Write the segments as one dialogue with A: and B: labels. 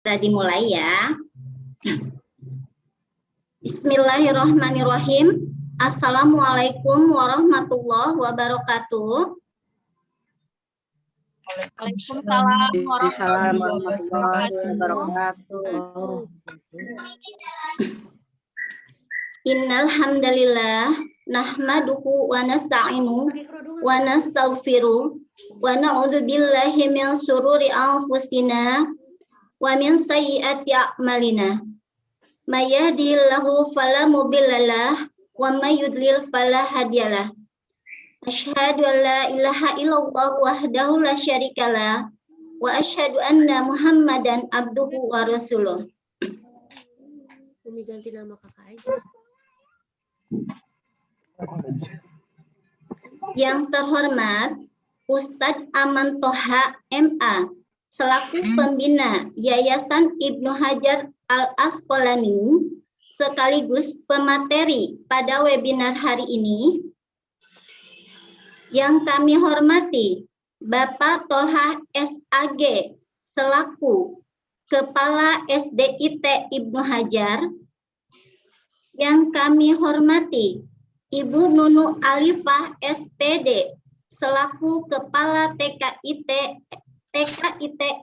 A: Kita dimulai ya. Bismillahirrahmanirrahim. Assalamualaikum warahmatullahi wabarakatuh.
B: Waalaikumsalam
C: warahmatullahi wabarakatuh.
A: Innal hamdalillah nahmaduhu wa nasta'inu wa nastaghfiru wa na'udzu billahi min syururi anfusina wa min sayyiati a'malina. May yahdihillahu fala mudhillalah wa may yudlil fala hadiyalah. Asyhadu an la ilaha illallah wahdahu la syarikalah wa asyhadu anna Muhammadan abduhu wa rasuluh.
B: Umi ganti nama kakak aja.
A: Yang terhormat Ustadz Aman Toha MA selaku pembina Yayasan Ibnu Hajar Al-Asqalani sekaligus pemateri pada webinar hari ini. Yang kami hormati Bapak Toha SAG selaku Kepala SDIT Ibnu Hajar. Yang kami hormati Ibu Nunu Alifah SPD selaku Kepala TKIT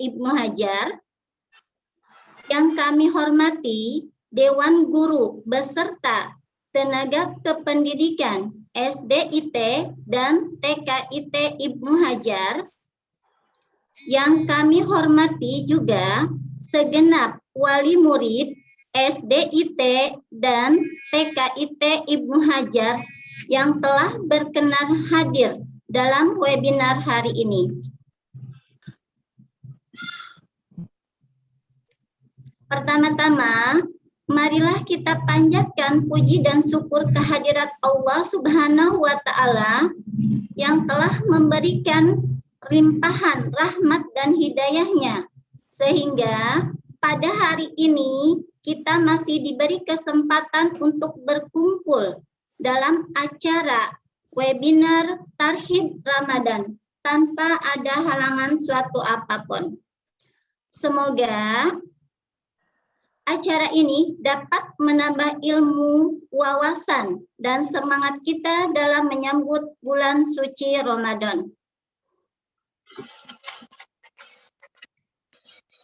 A: Ibnu Hajar. Yang kami hormati Dewan Guru beserta tenaga kependidikan SDIT dan TKIT Ibnu Hajar. Yang kami hormati juga segenap wali murid SDIT dan TKIT Ibnu Hajar yang telah berkenan hadir dalam webinar hari ini. Pertama-tama, marilah kita panjatkan puji dan syukur kehadirat Allah Subhanahu wa Ta'ala yang telah memberikan limpahan rahmat dan hidayahnya, sehingga pada hari ini kita masih diberi kesempatan untuk berkumpul dalam acara webinar Tarhib Ramadan tanpa ada halangan suatu apapun. Semoga acara ini dapat menambah ilmu, wawasan, dan semangat kita dalam menyambut bulan suci Ramadan.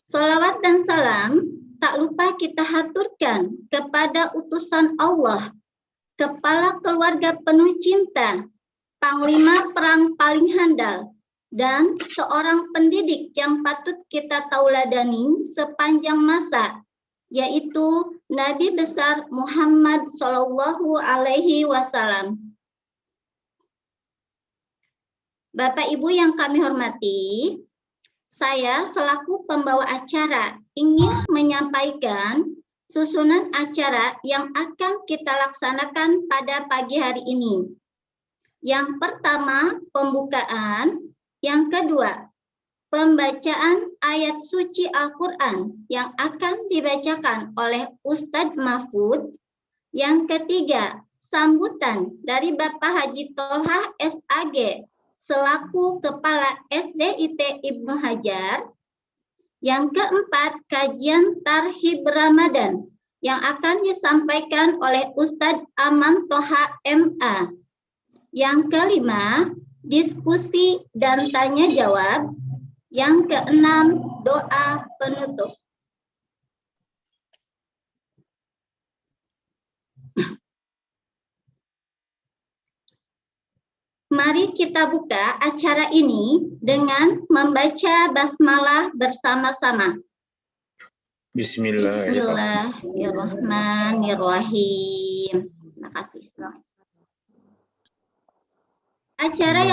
A: Salawat dan salam tak lupa kita haturkan kepada utusan Allah, Kepala Keluarga penuh cinta, Panglima Perang paling handal, dan seorang pendidik yang patut kita tauladani sepanjang masa, yaitu Nabi besar Muhammad Shallallahu Alaihi Wasallam. Bapak Ibu yang kami hormati, saya selaku pembawa acara ingin menyampaikan susunan acara yang akan kita laksanakan pada pagi hari ini. Yang pertama, pembukaan. Yang kedua, pembacaan ayat suci Al-Quran yang akan dibacakan oleh Ustadz Mahfud. Yang ketiga, sambutan dari Bapak Haji Tolha SAG selaku Kepala SDIT Ibnu Hajar. Yang keempat, kajian Tarhib Ramadan yang akan disampaikan oleh Ustadz Aman Toha MA. Yang kelima, diskusi dan tanya jawab. Yang keenam, doa penutup. Mari kita buka acara ini dengan membaca basmalah bersama-sama. Bismillahirrahmanirrahim. Terima kasih. Acara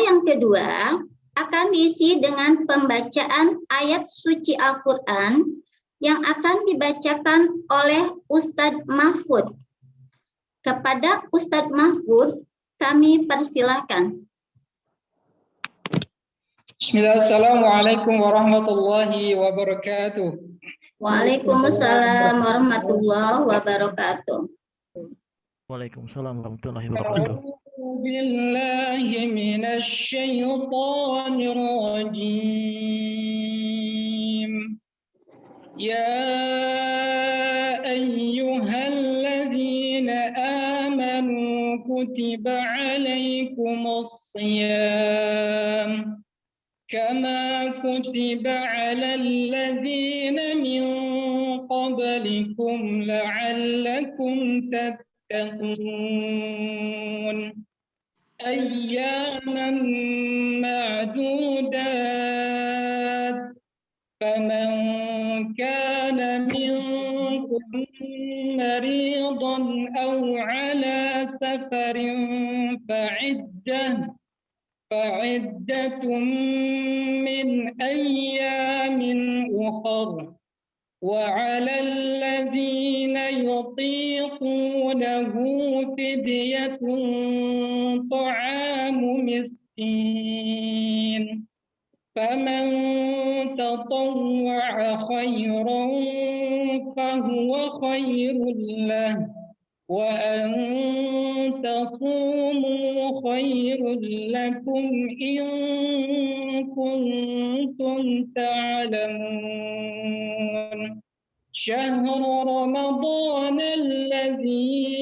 A: yang kedua akan diisi dengan pembacaan ayat suci Al-Quran yang akan dibacakan oleh Ustadz Mahfud. Kepada Ustadz Mahfud, kami persilahkan.
D: Assalamualaikum warahmatullahi wabarakatuh.
A: Waalaikumsalam warahmatullahi wabarakatuh.
E: Waalaikumsalam warahmatullahi wabarakatuh.
D: Billahi minasy syaithanir rajim. يا أيها الذين آمنوا كتب عليكم الصيام كما كتب على الذين من قبلكم لعلكم تتقون أياما معدودات فمن كان منكم مريضا أو على سفر فعدة من أيام أخر وعلى الذين يطيقونه فدية طعام مسكين فمن تطوع خيرا فهو خير له وأن تصوموا خير لكم إن كنتم تعلمون شهر رمضان الذي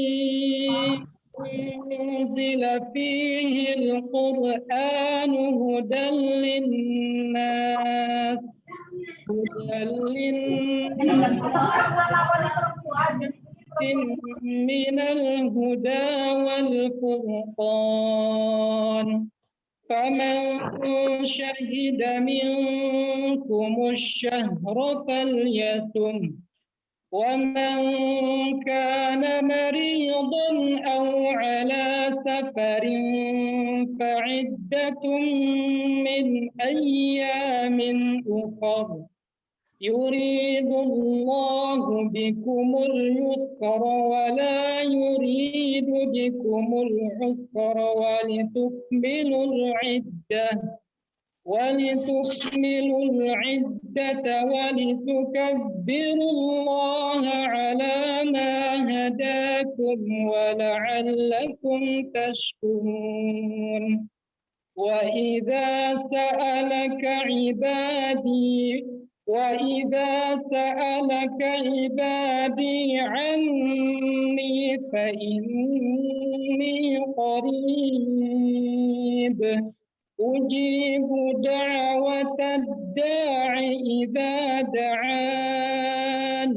D: أنزل فيه القرآن هدى للناس من الهدى والفرقان فمن شهد منكم الشهر فليصم ومن كان مريضا أو على سفر فعدة من أيام أخر يريد الله بكم اليسر ولا يريد بكم العسر ولتكملوا العدة ولتكبروا الله على ما هداكم ولعلكم تشكرون وإذا سألك عبادي عني فإني قريب أجيب دعوة الداع إذا دعان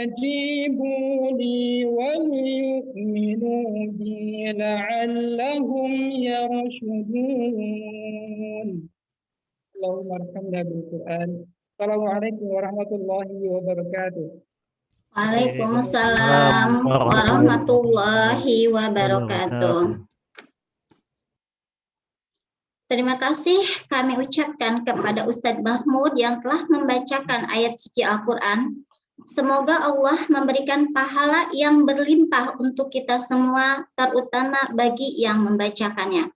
D: فليستجيبوا لي وليؤمنوا بي لعلهم يرشدون. اللهم ارحمنا بالقرآن. Assalamualaikum warahmatullahi wabarakatuh.
A: Waalaikumsalam warahmatullahi wabarakatuh. Terima kasih kami ucapkan kepada Ustadz Mahmud yang telah membacakan ayat suci Al-Quran. Semoga Allah memberikan pahala yang berlimpah untuk kita semua, terutama bagi yang membacakannya.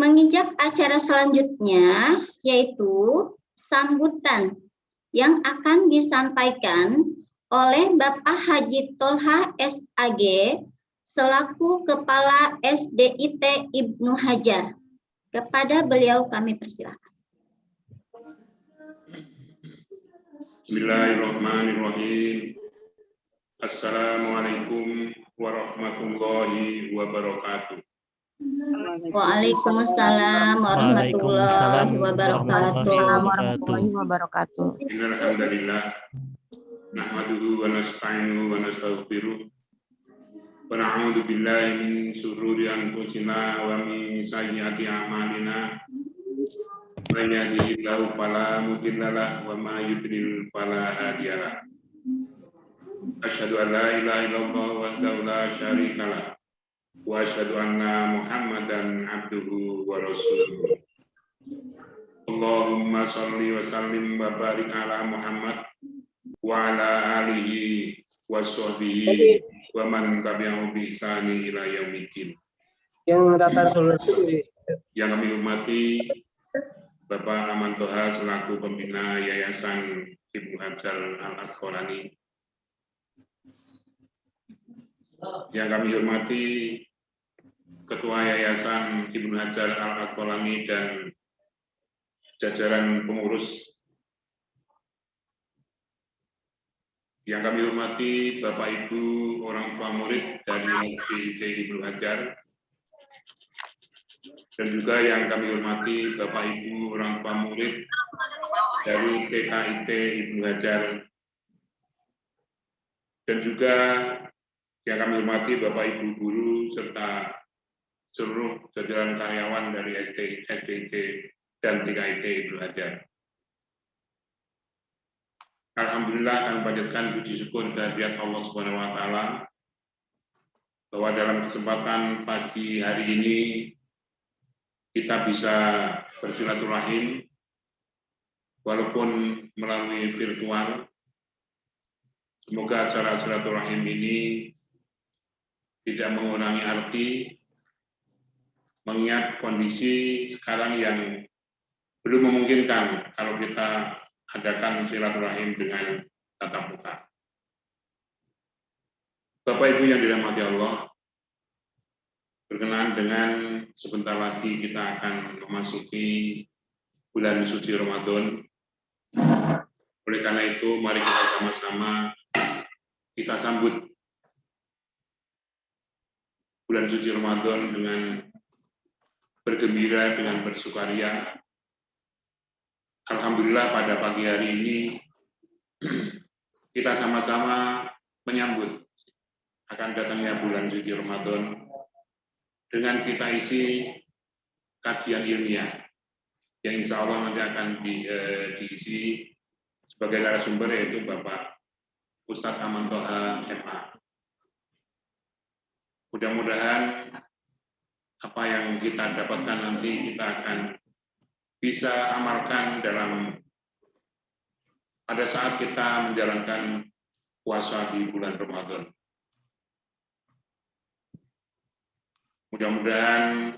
A: Menginjak acara selanjutnya, yaitu sambutan yang akan disampaikan oleh Bapak Haji Tolha SAG selaku Kepala SDIT Ibnu Hajar. Kepada beliau kami persilakan.
F: Bismillahirrahmanirrahim. Assalamualaikum warahmatullahi wabarakatuh.
A: Waalaikumsalam warahmatullahi wabarakatuh.
C: Warahmatullahi wabarakatuh.
F: Alhamdulillah. Nahmaduhu wa nasta'inuhu wa nastaghfiruh. Wa na'udzu billahi min shururi anfusina wa min sayyiati a'malina. Man yahdihillahu fala mudilla lahu wa may yudlil fala hadiya lahu. Asyhadu an la ilaha illallah wahdahu la syarika lahu wa asyhadu anna Muhammadan abduhu wa rasuluh. Allahumma shalli wa sallim wa barik ala Muhammad wa ala alihi wa sahbihi wa man tabi'ahu bi ihsani ila yaumiddin. Yang kami hormati Bapak Aman Toha selaku pembina Yayasan Ibnu Hajar Al-Asqalani. Yang kami hormati Ketua Yayasan Ibnu Hajar Al-Asqalani dan jajaran pengurus yang kami hormati, Bapak Ibu orang tua murid dari SDIC Ibnu Hajar, dan juga yang kami hormati Bapak Ibu orang tua murid dari TKIT Ibnu Hajar, dan juga yang kami hormati Bapak Ibu guru serta seluruh jajaran karyawan dari SDIC dan TKIT Ibnu Hajar. Alhamdulillah kami panjatkan puji syukur kehadirat Allah Subhanahu wa taala bahwa dalam kesempatan pagi hari ini kita bisa bersilaturahim walaupun melalui virtual. Semoga acara silaturahim ini tidak mengurangi arti mengingat kondisi sekarang yang belum memungkinkan kalau kita adakan silaturahim dengan tatap muka. Bapak Ibu yang dirahmati Allah, berkenaan dengan sebentar lagi kita akan memasuki bulan suci Ramadan. Oleh karena itu, mari kita sama-sama kita sambut bulan suci Ramadan dengan bergembira, dengan bersukaria. Alhamdulillah pada pagi hari ini kita sama-sama menyambut akan datangnya bulan suci Ramadan dengan kita isi kajian ilmiah yang insya Allah nanti akan diisi sebagai narasumber yaitu Bapak Ustadz Aman Toha MA. Mudah-mudahan apa yang kita dapatkan nanti kita akan bisa amalkan pada saat kita menjalankan puasa di bulan Ramadan. Mudah-mudahan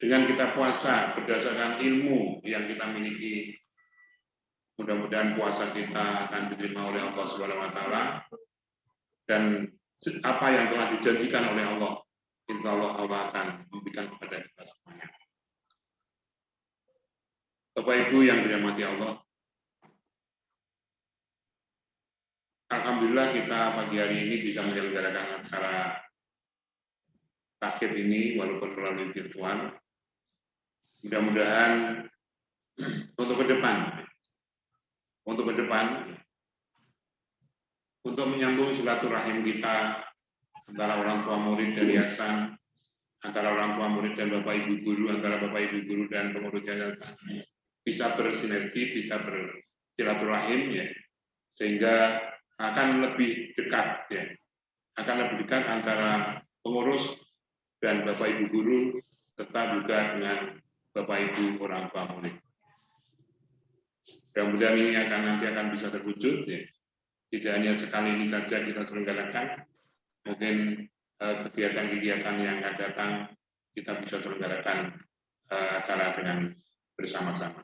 F: dengan kita puasa berdasarkan ilmu yang kita miliki, mudah-mudahan puasa kita akan diterima oleh Allah Subhanahu wa taala, dan apa yang telah dijanjikan oleh Allah, insya Allah Allah akan memberikan kepada kita semuanya. Bapak Ibu yang dirahmati Allah, alhamdulillah kita pagi hari ini bisa menyelenggarakan acara takhir ini walaupun melalui virtual. Mudah-mudahan untuk ke depan, untuk menyambung silaturahim kita antara orang tua murid dari yayasan, antara orang tua murid dan Bapak Ibu guru, antara Bapak Ibu guru dan pengurus yayasan, bisa bersinergi, bisa bersilaturahim, ya, sehingga akan lebih dekat, ya, akan lebih dekat antara pengurus dan Bapak Ibu guru, serta juga dengan Bapak Ibu orang tua murid. Mudah-mudahan ini nanti akan bisa terwujud, ya. Tidak hanya sekali ini saja kita selenggarakan, mungkin kegiatan-kegiatan yang akan datang kita bisa selenggarakan acara dengan bersama-sama.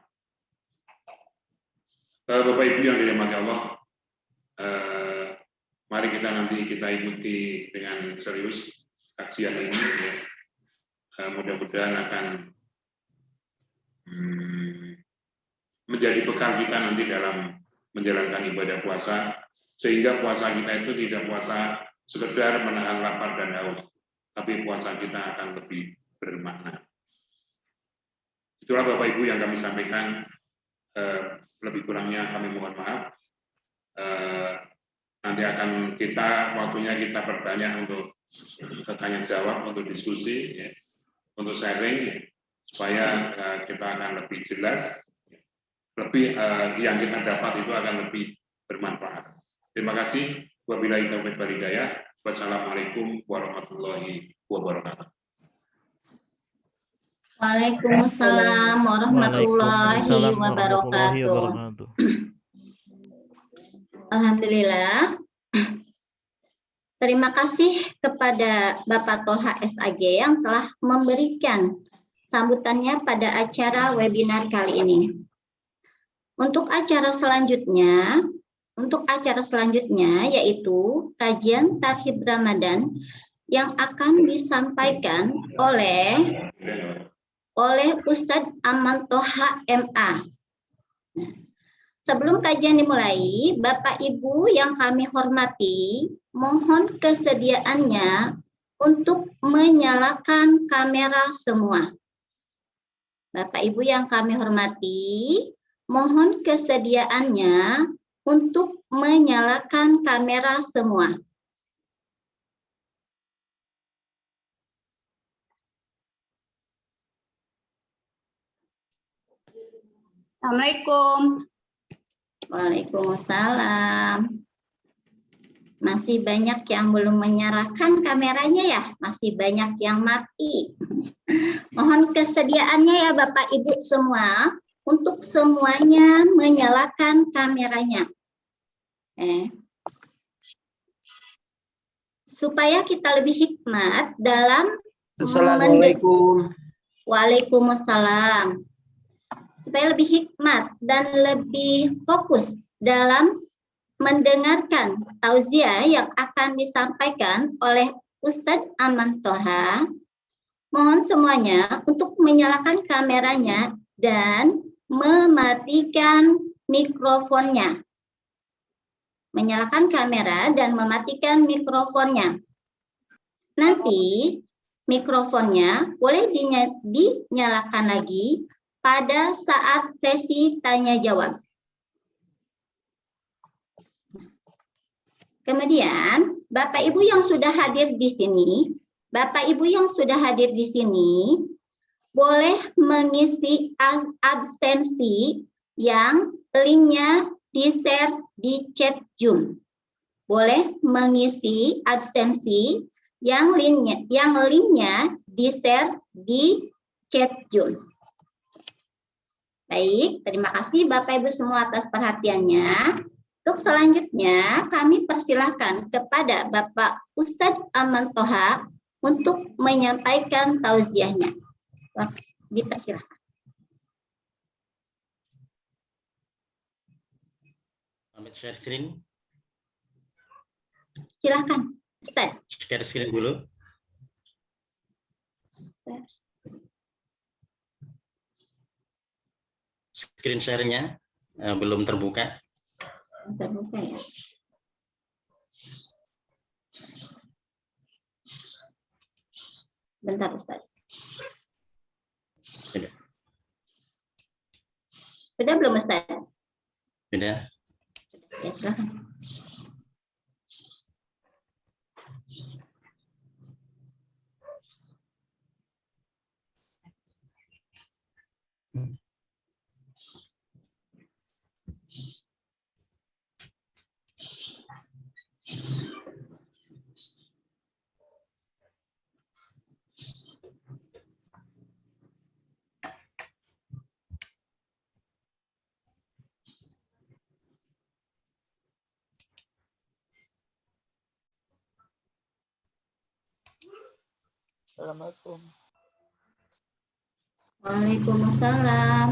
F: Bapak Ibu yang dirahmati Allah, mari kita ikuti dengan serius kajian ini, ya. Mudah-mudahan akan menjadi bekal kita nanti dalam menjalankan ibadah puasa, sehingga puasa kita itu tidak puasa sekedar menahan lapar dan haus, tapi puasa kita akan lebih bermakna. Itulah Bapak Ibu yang kami sampaikan. Lebih kurangnya kami mohon maaf. Nanti akan waktunya kita perbanyak untuk tanya jawab, untuk diskusi, ya, untuk sharing, ya, supaya kita akan lebih jelas, lebih yang kita dapat itu akan lebih bermanfaat. Terima kasih. Wabillahi taufiq wal hidayah. Wassalamualaikum warahmatullahi wabarakatuh.
A: Waalaikumsalam warahmatullahi wabarakatuh. Alhamdulillah. Terima kasih kepada Bapak Tolha SAG yang telah memberikan sambutannya pada acara webinar kali ini. Untuk acara selanjutnya yaitu kajian Tarhib Ramadan yang akan disampaikan oleh oleh Ustadz Aman Toha MA. Nah, sebelum kajian dimulai, Bapak Ibu yang kami hormati, mohon kesediaannya untuk menyalakan kamera semua. Bapak Ibu yang kami hormati, mohon kesediaannya untuk menyalakan kamera semua.
G: Assalamualaikum.
A: Waalaikumsalam. Masih banyak yang belum menyalakan kameranya ya, masih banyak yang mati. Mohon kesediaannya ya Bapak Ibu semua, untuk semuanya menyalakan kameranya. Supaya kita lebih hikmat dalam
H: Assalamualaikum.
A: Waalaikumsalam. Supaya lebih hikmat dan lebih fokus dalam mendengarkan tauziah yang akan disampaikan oleh Ustadz Aman Toha, mohon semuanya untuk menyalakan kameranya dan mematikan mikrofonnya. Menyalakan kamera dan mematikan mikrofonnya. Nanti mikrofonnya boleh dinyalakan lagi pada saat sesi tanya jawab. Kemudian, Bapak Ibu yang sudah hadir di sini, boleh mengisi absensi yang linknya di-share di chat Zoom. Boleh mengisi absensi yang linknya di-share di chat Zoom. Baik, terima kasih Bapak Ibu semua atas perhatiannya. Untuk selanjutnya, kami persilahkan kepada Bapak Ustadz Aman Toha untuk menyampaikan tauziahnya. Dipersilahkan.
H: Share screen.
A: Silakan, Ustadz.
H: Share screen dulu. Screen share-nya belum terbuka.
A: Terbuka ya. Bentar Ustaz. Sudah belum Ustaz?
H: Sudah.
A: Ya silakan.
C: Assalamualaikum.
A: Waalaikumsalam.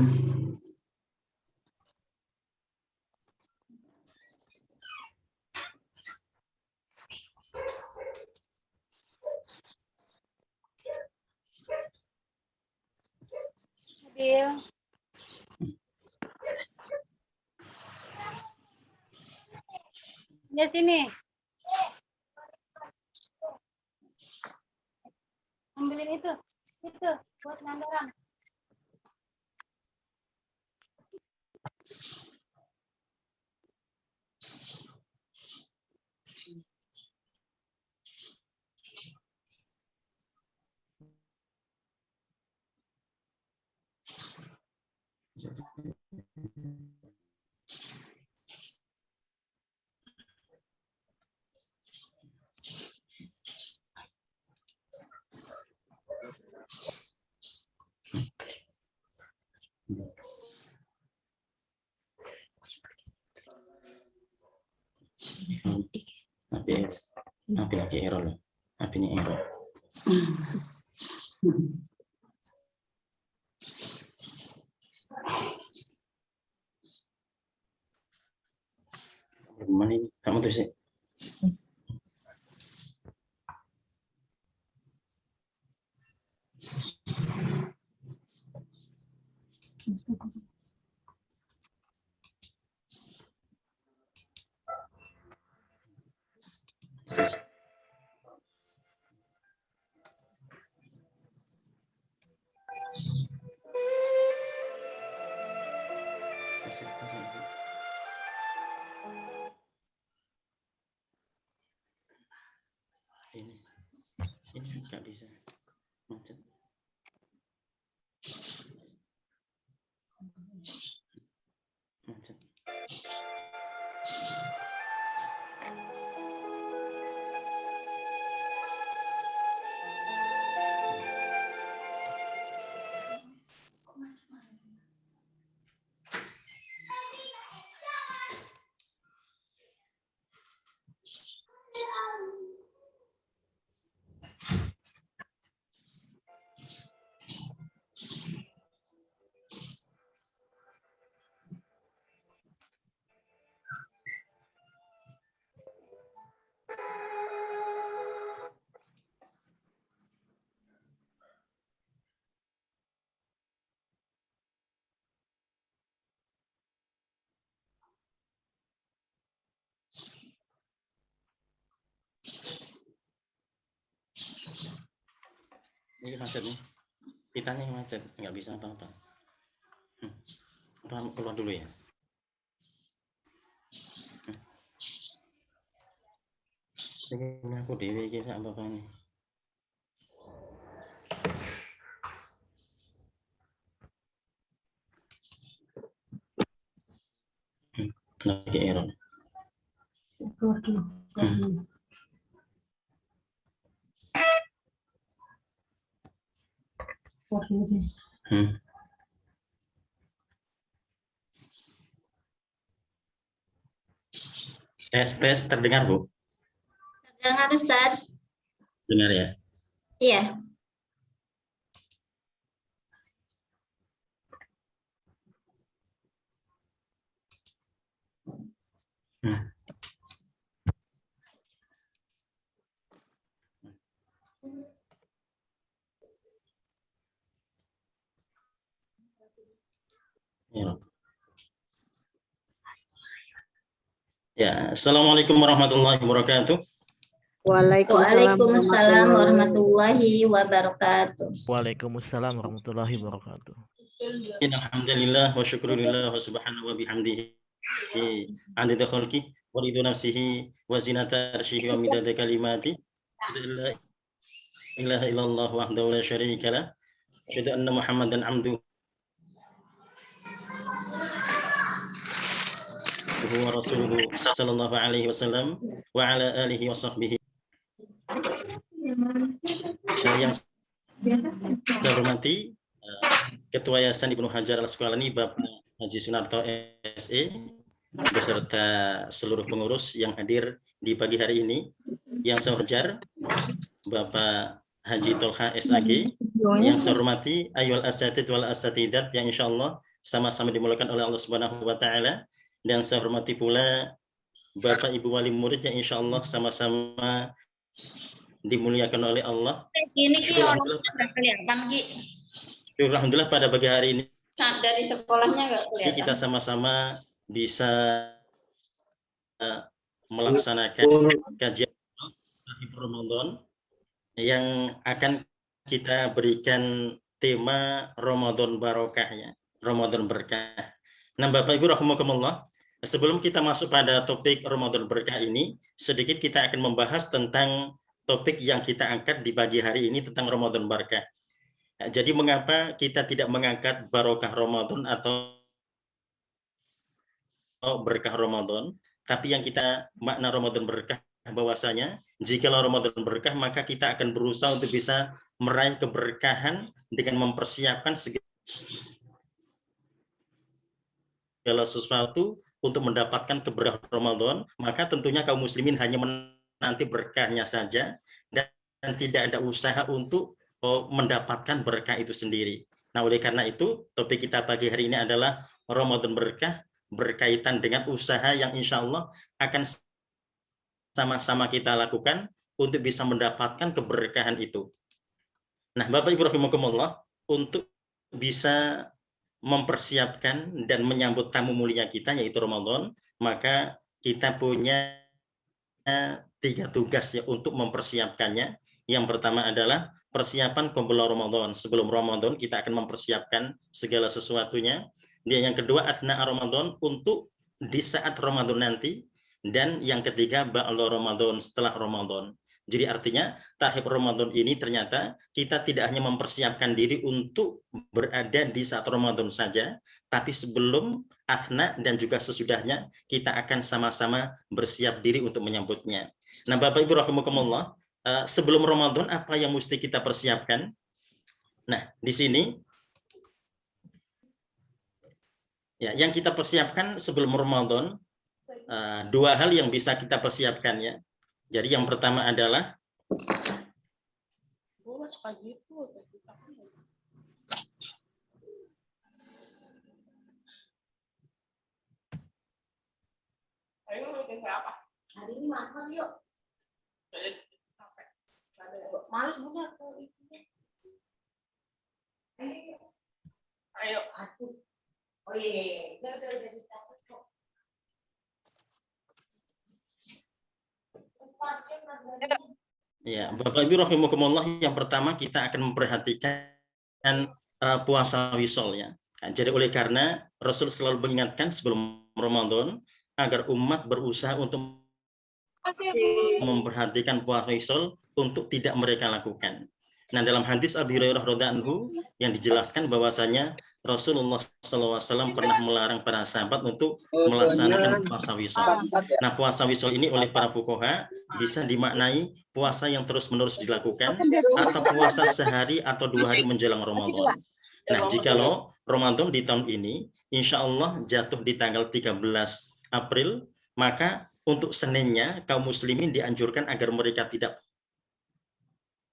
G: Lihat sini. Ambilin itu buat ngandaran.
H: Api lagi error loh. Apinya error. Mana ini? Kamu tuh sih. Ini nggak bisa macet. Macet. Ini macet nih. Pitanya yang macet, nggak bisa apa-apa. Apa keluar dulu ya? Ini aku dewe iki sak apa nih? Lagi error. Tes terdengar, Bu?
A: Terdengar, Ustaz?
H: Dengar ya?
A: Iya.
H: Ya, Assalamualaikum warahmatullahi wabarakatuh.
A: Waalaikumsalam warahmatullahi wabarakatuh.
E: Waalaikumsalam warahmatullahi wabarakatuh.
H: Alhamdulillah wa syukurillah wa subhanahu wa bihamdihi adada khalqi wa ridha nafsihi wa zinata arsyihi wa midada kalimati. La ilaha illallah wahdahu la syarika lah. Asyhadu anna Muhammadan abduhu wa rasuluhu sallallahu alaihi wasallam wa ala alihi wa sahbihi. Yang saya hormati Ketua Yayasan Ibnu Hajar Al-Asqalani Bapak Haji Sunarto SE beserta seluruh pengurus yang hadir di pagi hari ini. Yang saya hormati Bapak Haji Tolha SAG. Yang saya hormati ayyuhal asatid wal asatidat yang insyaallah sama-sama dimulakan oleh Allah Subhanahu wa taala. Dan saya hormati pula Bapak Ibu wali murid yang insyaallah sama-sama dimuliakan oleh Allah. Alhamdulillah pada pagi hari ini
A: Dari sekolahnya nggak kelihatan.
H: Kita sama-sama bisa melaksanakan kajian Ramadan yang akan kita berikan tema Ramadan Barokah ya, Ramadan Berkah. Nah, Bapak Ibu rahimakumullah, sebelum kita masuk pada topik Ramadan Berkah ini, sedikit kita akan membahas tentang topik yang kita angkat di pagi hari ini tentang Ramadan Berkah. Nah, jadi mengapa kita tidak mengangkat barokah Ramadan atau berkah Ramadan, tapi yang kita makna Ramadan Berkah bahwasanya jika Ramadan berkah maka kita akan berusaha untuk bisa meraih keberkahan dengan mempersiapkan segala sesuatu untuk mendapatkan keberkahan Ramadan, maka tentunya kaum muslimin hanya menanti berkahnya saja dan tidak ada usaha untuk mendapatkan berkah itu sendiri. Nah, oleh karena itu topik kita pagi hari ini adalah Ramadan Berkah berkaitan dengan usaha yang insya Allah akan sama-sama kita lakukan untuk bisa mendapatkan keberkahan itu. Nah, Bapak Ibu rahimakumullah, untuk bisa mempersiapkan dan menyambut tamu mulia kita yaitu Ramadan, maka kita punya 3 tugas ya untuk mempersiapkannya. Yang pertama adalah persiapan qabla Ramadan. Sebelum Ramadan kita akan mempersiapkan segala sesuatunya. Dan yang kedua athna Ramadan, untuk di saat Ramadan nanti. Dan yang ketiga ba'da Ramadan, setelah Ramadan. Jadi artinya tahap Ramadan ini ternyata kita tidak hanya mempersiapkan diri untuk berada di saat Ramadan saja, tapi sebelum, athna, dan juga sesudahnya kita akan sama-sama bersiap diri untuk menyambutnya. Nah, Bapak Ibu rahimakumullah, sebelum Ramadan apa yang mesti kita persiapkan? Nah, di sini ya, yang kita persiapkan sebelum Ramadan, 2 hal yang bisa kita persiapkan ya. Jadi yang pertama adalah
I: hari ini makan yuk. Males banget. Ayo, aku. Oh iya, udah dicatat kok.
H: ya, Bapak Ibu rahimakumullah, yang pertama kita akan memperhatikan puasa wisol ya. Nah, jadi oleh karena Rasul selalu mengingatkan sebelum Ramadan agar umat berusaha untuk memperhatikan puasa wisol untuk tidak mereka lakukan. Nah, dalam hadis Abi Hurairah radhiyallahu anhu yang dijelaskan bahwasanya Rasulullah SAW pernah melarang para sahabat untuk melaksanakan puasa wisol. Nah, puasa wisol ini oleh para fuqaha bisa dimaknai puasa yang terus-menerus dilakukan atau puasa sehari atau 2 hari menjelang Ramadan. Nah, jikalau Ramadan di tahun ini insya Allah jatuh di tanggal 13 April, maka untuk Seninnya kaum muslimin dianjurkan agar mereka tidak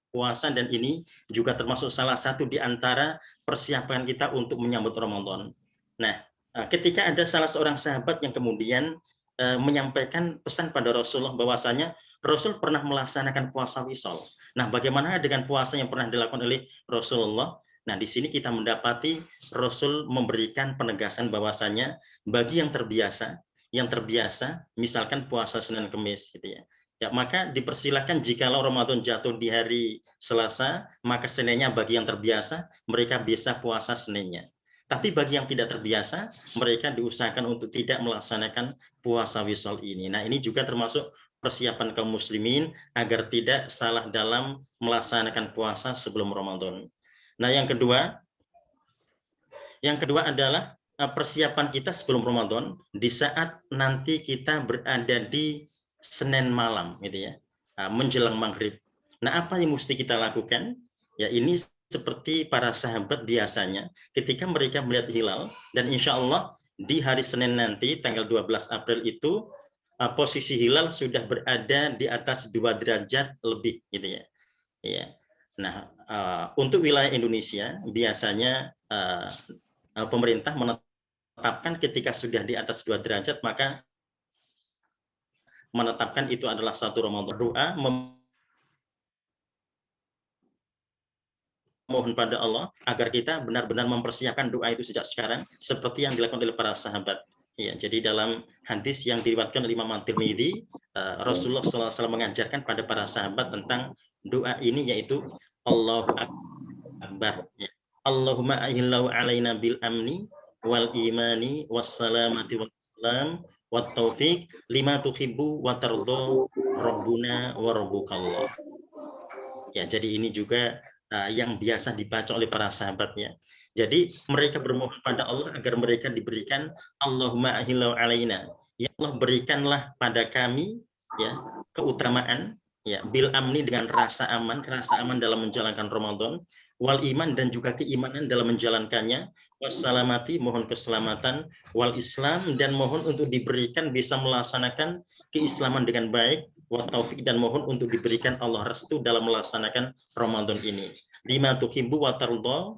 H: puasa, dan ini juga termasuk salah satu di antara persiapan kita untuk menyambut Ramadan. Nah, ketika ada salah seorang sahabat yang kemudian menyampaikan pesan pada Rasulullah bahwasanya Rasul pernah melaksanakan puasa wisol. Nah, bagaimana dengan puasa yang pernah dilakukan oleh Rasulullah? Nah, di sini kita mendapati Rasul memberikan penegasan bahwasanya bagi yang terbiasa misalkan puasa Senin Kemis gitu ya. Ya, maka dipersilahkan jikalau Ramadan jatuh di hari Selasa, maka Seninnya bagi yang terbiasa mereka bisa puasa Seninnya. Tapi bagi yang tidak terbiasa, mereka diusahakan untuk tidak melaksanakan puasa wisol ini. Nah, ini juga termasuk persiapan kaum muslimin agar tidak salah dalam melaksanakan puasa sebelum Ramadan. Nah, yang kedua adalah persiapan kita sebelum Ramadan di saat nanti kita berada di Senin malam gitu ya, menjelang maghrib. Nah, apa yang mesti kita lakukan? Ya, ini seperti para sahabat biasanya ketika mereka melihat hilal, dan insya Allah di hari Senin nanti tanggal 12 April itu posisi hilal sudah berada di atas 2 derajat lebih gitu ya. Ya. Nah, untuk wilayah Indonesia biasanya pemerintah menetapkan ketika sudah di atas 2 derajat maka menetapkan itu adalah satu Ramadan. Doa memohon pada Allah agar kita benar-benar mempersiapkan doa itu sejak sekarang seperti yang dilakukan oleh para sahabat. Ya, jadi dalam hadis yang diriwayatkan oleh Imam At-Tirmidzi, Rasulullah SAW mengajarkan pada para sahabat tentang doa ini, yaitu Allahu Akbar. Ya. Allahumma ahillahu alaina bil amni wal imani was salamati wal islam wat taufiq lima tuhibbu wa tardhu rabbuna wa rabbukallah. Ya, jadi ini juga yang biasa dibaca oleh para sahabatnya. Jadi mereka bermohon pada Allah agar mereka diberikan Allahumma ahillahu alaina. Ya Allah, berikanlah pada kami ya keutamaan ya bil amni, dengan rasa aman dalam menjalankan Ramadan, wal iman, dan juga keimanan dalam menjalankannya, wassalamati, mohon keselamatan, wal islam, dan mohon untuk diberikan bisa melaksanakan keislaman dengan baik, wa taufik, dan mohon untuk diberikan Allah restu dalam melaksanakan Ramadan ini. Lima tuhibbu wa tardha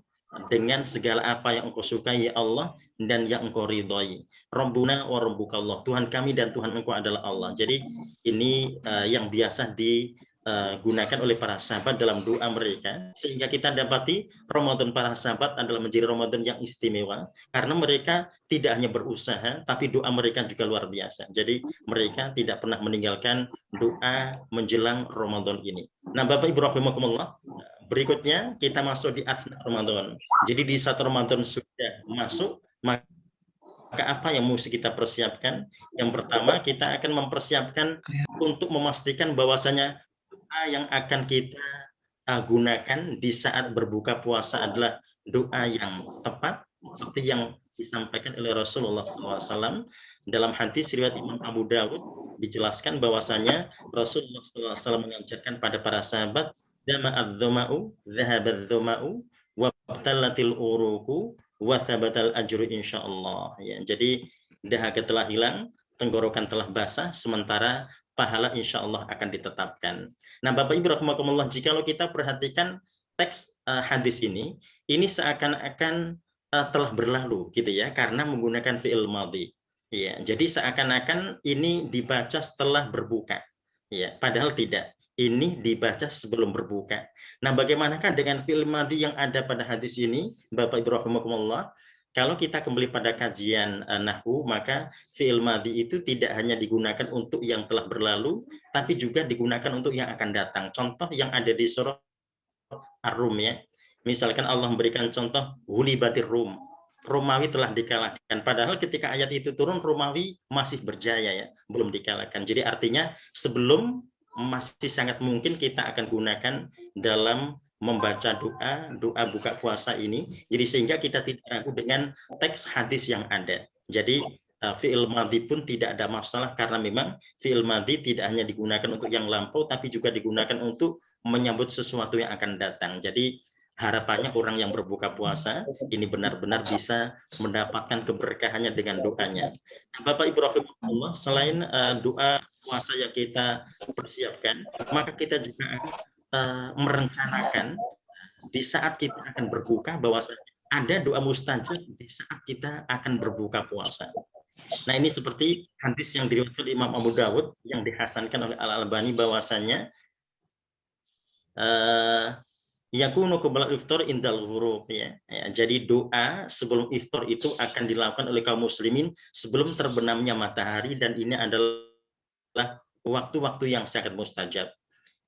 H: dengan segala apa yang engkau sukai ya Allah dan yang engkau ridhoi. Rabbuna wa rabbukallah, Tuhan kami dan Tuhan engkau adalah Allah. Jadi ini yang biasa digunakan oleh para sahabat dalam doa mereka, sehingga kita dapati Ramadan para sahabat adalah menjadi Ramadan yang istimewa karena mereka tidak hanya berusaha tapi doa mereka juga luar biasa. Jadi mereka tidak pernah meninggalkan doa menjelang Ramadan ini. Nah, Bapak Ibu rahimakumullah, berikutnya kita masuk di akhir Ramadan. Jadi di saat Ramadan sudah masuk, maka apa yang mesti kita persiapkan? Yang pertama, kita akan mempersiapkan untuk memastikan bahwasanya doa yang akan kita gunakan di saat berbuka puasa adalah doa yang tepat, seperti yang disampaikan oleh Rasulullah SAW dalam hadis riwayat Imam Abu Dawud. Dijelaskan bahwasanya Rasulullah SAW mengajarkan pada para sahabat, dama'ad dhoma'u, dhahabad dhoma'u, wabtalatil uruku, wa thabatal ajru insyaallah. Ya, jadi dahaga telah hilang, tenggorokan telah basah, sementara pahala insyaallah akan ditetapkan. Nah, Bapak Ibu rahimakumullah, jikalau kita perhatikan teks hadis ini seakan-akan telah berlalu gitu ya, karena menggunakan fi'il madhi. Ya, jadi seakan-akan ini dibaca setelah berbuka. Ya, padahal tidak. Ini dibaca sebelum berbuka. Nah, bagaimanakah dengan fi'il madhi yang ada pada hadis ini, Bapak Ibu rahimakumullah? Kalau kita kembali pada kajian nahwu, maka fi'il madhi itu tidak hanya digunakan untuk yang telah berlalu, tapi juga digunakan untuk yang akan datang. Contoh yang ada di surah Ar-Rum ya. Misalkan Allah memberikan contoh ghulibatir Rum. Romawi telah dikalahkan. Padahal ketika ayat itu turun, Romawi masih berjaya ya, belum dikalahkan. Jadi artinya sebelum, masih sangat mungkin kita akan gunakan dalam membaca doa buka puasa ini. Jadi sehingga kita tidak ragu dengan teks hadis yang ada. Jadi fi'il madhi pun tidak ada masalah, karena memang fi'il madhi tidak hanya digunakan untuk yang lampau, tapi juga digunakan untuk menyambut sesuatu yang akan datang. Jadi harapannya orang yang berbuka puasa ini benar-benar bisa mendapatkan keberkahannya dengan doanya. Bapak Ibu rahimahullah, selain doa puasa yang kita persiapkan, maka kita juga merencanakan di saat kita akan berbuka bahwasanya ada doa mustajab di saat kita akan berbuka puasa. Nah, ini seperti hadis yang diriwayatkan Imam Abu Dawud yang dihasankan oleh Al-Albani bahwasanya yakunu qabla iftar indal ghurub ya. Jadi doa sebelum iftar itu akan dilakukan oleh kaum muslimin sebelum terbenamnya matahari, dan ini adalah waktu-waktu yang sangat mustajab.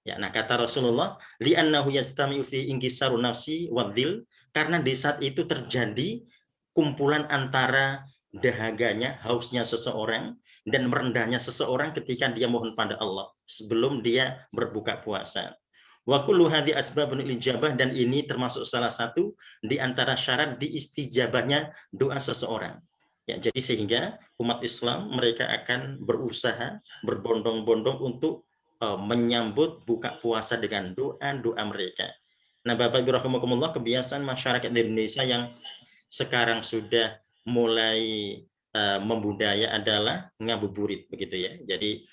H: Ya, nah kata Rasulullah, li'annahu yastami'u fi inkisaru nafsi wadzil, karena di saat itu terjadi kumpulan antara dahaganya, hausnya seseorang dan merendahnya seseorang ketika dia mohon pada Allah sebelum dia berbuka puasa. Wa kullu hadhi asbabun ijabah, dan ini termasuk salah satu di antara syarat diistijabahnya doa seseorang. Ya, jadi sehingga umat Islam mereka akan berusaha berbondong-bondong untuk menyambut buka puasa dengan doa-doa mereka. Nah, Bapak Ibu rahimakumullah, kebiasaan masyarakat Indonesia yang sekarang sudah mulai membudaya adalah ngabuburit begitu ya. Jadi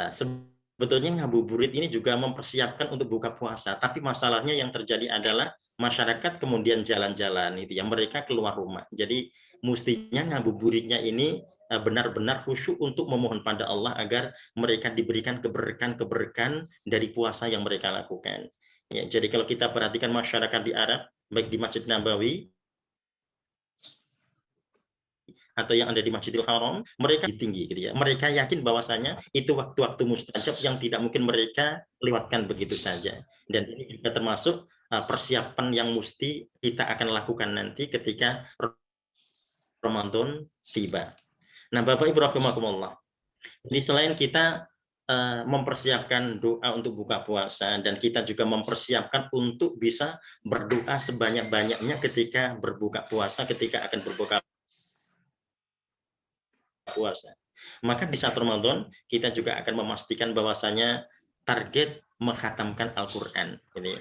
H: sebetulnya ngabuburit ini juga mempersiapkan untuk buka puasa, tapi masalahnya yang terjadi adalah masyarakat kemudian jalan-jalan itu ya, mereka keluar rumah. Jadi mestinya ngabuburitnya ini benar-benar khusyuk untuk memohon pada Allah agar mereka diberikan keberkahan dari puasa yang mereka lakukan. Ya, jadi kalau kita perhatikan masyarakat di Arab, baik di Masjid Nabawi atau yang ada di Masjidil Haram, mereka tinggi gitu ya. Mereka yakin bahwasanya itu waktu-waktu mustajab yang tidak mungkin mereka lewatkan begitu saja. Dan ini juga termasuk persiapan yang mesti kita akan lakukan nanti ketika Ramadan tiba. Nah, Bapak Ibu rahimakumullah, ini selain kita mempersiapkan doa untuk buka puasa, dan kita juga mempersiapkan untuk bisa berdoa sebanyak-banyaknya ketika berbuka puasa, ketika akan berbuka puasa. Maka di saat Ramadan kita juga akan memastikan bahwasanya target menghatamkan Al-Qur'an ini.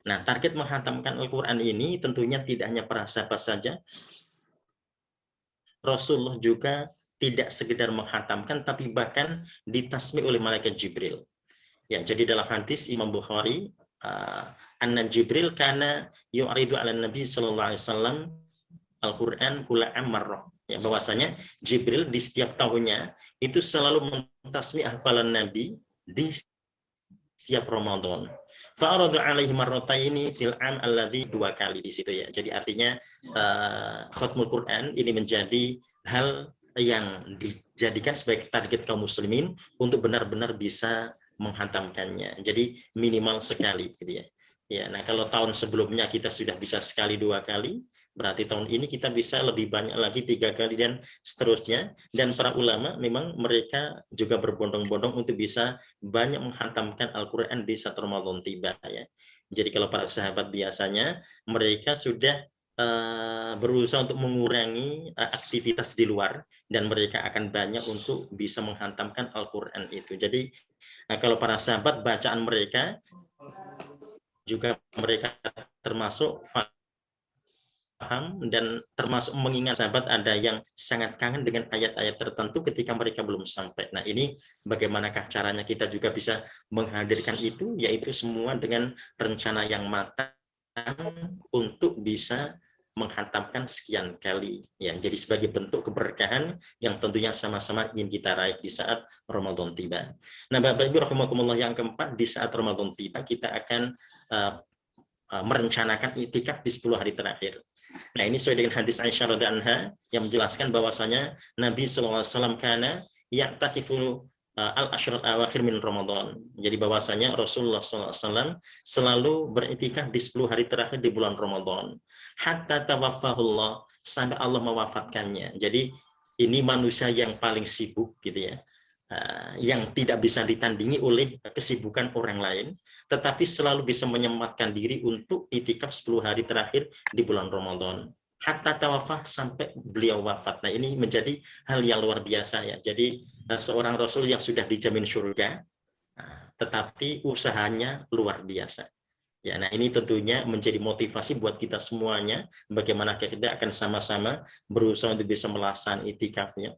H: Nah, target menghatamkan Al-Qur'an ini tentunya tidak hanya para sahabat saja. Rasulullah juga tidak sekedar menghatamkan, tapi bahkan ditasmi oleh malaikat Jibril. Ya, jadi dalam hadis Imam Bukhari, anna Jibril kana yu'ridu 'ala Nabi sallallahu alaihi wasallam Al-Qur'an kula marrah. Ya, bahwasanya Jibril di setiap tahunnya itu selalu mentasmi hafalan Nabi di setiap Ramadan. Fa'aradu alaihi marrataini fil am alladhi, 2 kali di situ ya. Jadi artinya khatmul Quran ini menjadi hal yang dijadikan sebagai target kaum muslimin untuk benar-benar bisa menghantamkannya. Jadi minimal sekali gitu ya. Ya, nah kalau tahun sebelumnya kita sudah bisa sekali 2 kali, berarti tahun ini kita bisa lebih banyak lagi 3 kali dan seterusnya. Dan para ulama memang mereka juga berbondong-bondong untuk bisa banyak menghantamkan Al-Quran di saat Ramadan tiba ya. Jadi kalau para sahabat biasanya mereka sudah berusaha untuk mengurangi aktivitas di luar dan mereka akan banyak untuk bisa menghantamkan Al-Quran itu. Jadi kalau para sahabat bacaan mereka juga mereka termasuk paham dan termasuk mengingat sahabat ada yang sangat kangen dengan ayat-ayat tertentu ketika mereka belum sampai. Nah ini bagaimanakah caranya kita juga bisa menghadirkan itu, yaitu semua dengan rencana yang matang untuk bisa menghantamkan sekian kali ya. Jadi sebagai bentuk keberkahan yang tentunya sama-sama ingin kita raih di saat Ramadan tiba. Nah Bapak Ibu rahimakumullah, yang keempat, di saat Ramadan tiba kita akan merencanakan itikaf di 10 hari terakhir. Nah ini sesuai dengan hadis Aisyah radhiyallahu anha yang menjelaskan bahwasanya Nabi SAW kana ya'takifu al-ashr al-awakhir min Ramadan. Jadi bahwasanya Rasulullah SAW selalu beritikaf di 10 hari terakhir di bulan Ramadan. Hatta tawaffahullah, sampai Allah mewafatkannya. Jadi ini manusia yang paling sibuk gitu ya. Yang tidak bisa ditandingi oleh kesibukan orang lain, tetapi selalu bisa menyempatkan diri untuk itikaf 10 hari terakhir di bulan Ramadan. Hatta tawafah, sampai beliau wafat. Nah ini menjadi hal yang luar biasa ya. Jadi seorang Rasul yang sudah dijamin surga, tetapi usahanya luar biasa. Ya, nah ini tentunya menjadi motivasi buat kita semuanya, bagaimana kita akan sama-sama berusaha untuk bisa melaksanakan itikafnya.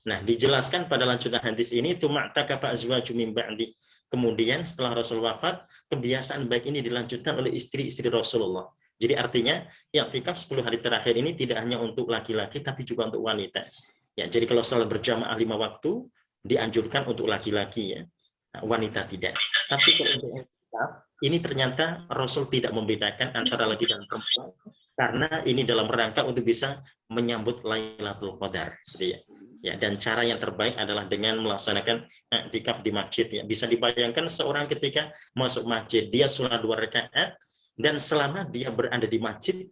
H: Nah, dijelaskan pada lanjutan hadis ini, tu'takafa azwaju min ba'di. Kemudian setelah Rasul wafat, kebiasaan baik ini dilanjutkan oleh istri-istri Rasulullah. Jadi artinya, i'tikaf 10 hari terakhir ini tidak hanya untuk laki-laki, tapi juga untuk wanita. Ya, jadi kalau salat berjamaah 5 waktu, dianjurkan untuk laki-laki ya, wanita tidak. Tapi kalau untuk i'tikaf, ini ternyata Rasul tidak membedakan antara laki dan perempuan, karena ini dalam rangka untuk bisa menyambut Lailatul Qadar. Gitu ya. Ya, dan cara yang terbaik adalah dengan melaksanakan i'tikaf di masjid ya. Bisa dibayangkan seorang ketika masuk masjid, dia sholat 2 rakaat, dan selama dia berada di masjid,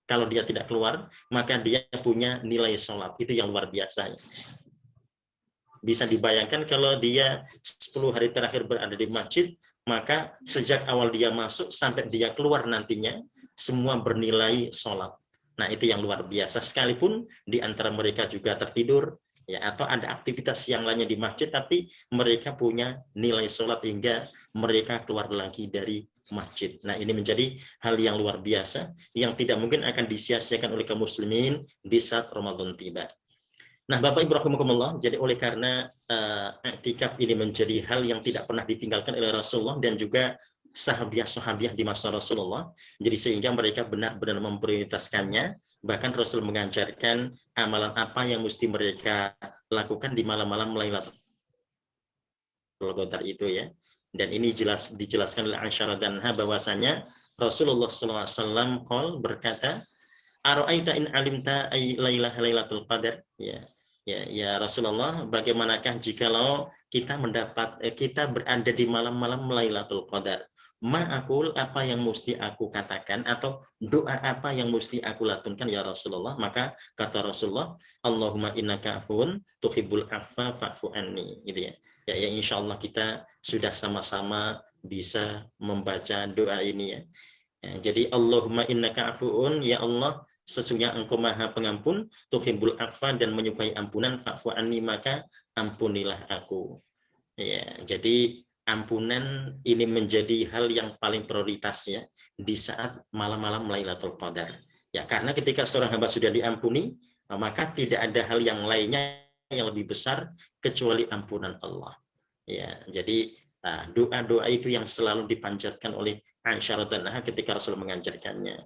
H: kalau dia tidak keluar, maka dia punya nilai sholat. Itu yang luar biasa ya. Bisa dibayangkan kalau dia 10 hari terakhir berada di masjid, maka sejak awal dia masuk sampai dia keluar nantinya, semua bernilai sholat. Nah itu yang luar biasa. Sekalipun di antara mereka juga tertidur, ya, atau ada aktivitas yang lainnya di masjid, tapi mereka punya nilai sholat hingga mereka keluar lagi dari masjid. Nah ini menjadi hal yang luar biasa, yang tidak mungkin akan disia-siakan oleh kaum muslimin di saat Ramadan tiba. Nah Bapak Ibu rahimakumullah, jadi oleh karena i'tikaf ini menjadi hal yang tidak pernah ditinggalkan oleh Rasulullah dan juga sahabiah-sahabiah di masa Rasulullah, jadi sehingga mereka benar-benar memprioritaskannya. Bahkan Rasul mengajarkan amalan apa yang mesti mereka lakukan di malam-malam Lailatul Qadar itu ya. Dan ini dijelaskan oleh Aisyah radhiyallahu anha bahwasanya Rasulullah SAW berkata, "Ara'aita in alimta ay Lailatul Qadar?" Ya Rasulullah, bagaimanakah jikalau kita berada di malam-malam Lailatul Qadar? Ma'akul, apa yang mesti aku katakan, atau doa apa yang mesti aku latunkan ya Rasulullah? Maka kata Rasulullah, Allahumma innaka afun tuhibbul afwa fa'fu anni, gitu ya. Ya insya Allah kita sudah sama-sama bisa membaca doa ini ya. Jadi Allahumma innaka afuun, ya Allah sesungguhnya engkau maha pengampun, tuhibbul afwa, dan menyukai ampunan, fa'fu anni, maka ampunilah aku. Ya, jadi ampunan ini menjadi hal yang paling prioritas ya di saat malam-malam Lailatul Qadar. Ya, karena ketika seorang hamba sudah diampuni, maka tidak ada hal yang lainnya yang lebih besar kecuali ampunan Allah. Ya, jadi doa-doa itu yang selalu dipanjatkan oleh Aisyah radhiyallahu anha ketika Rasul mengajarkannya.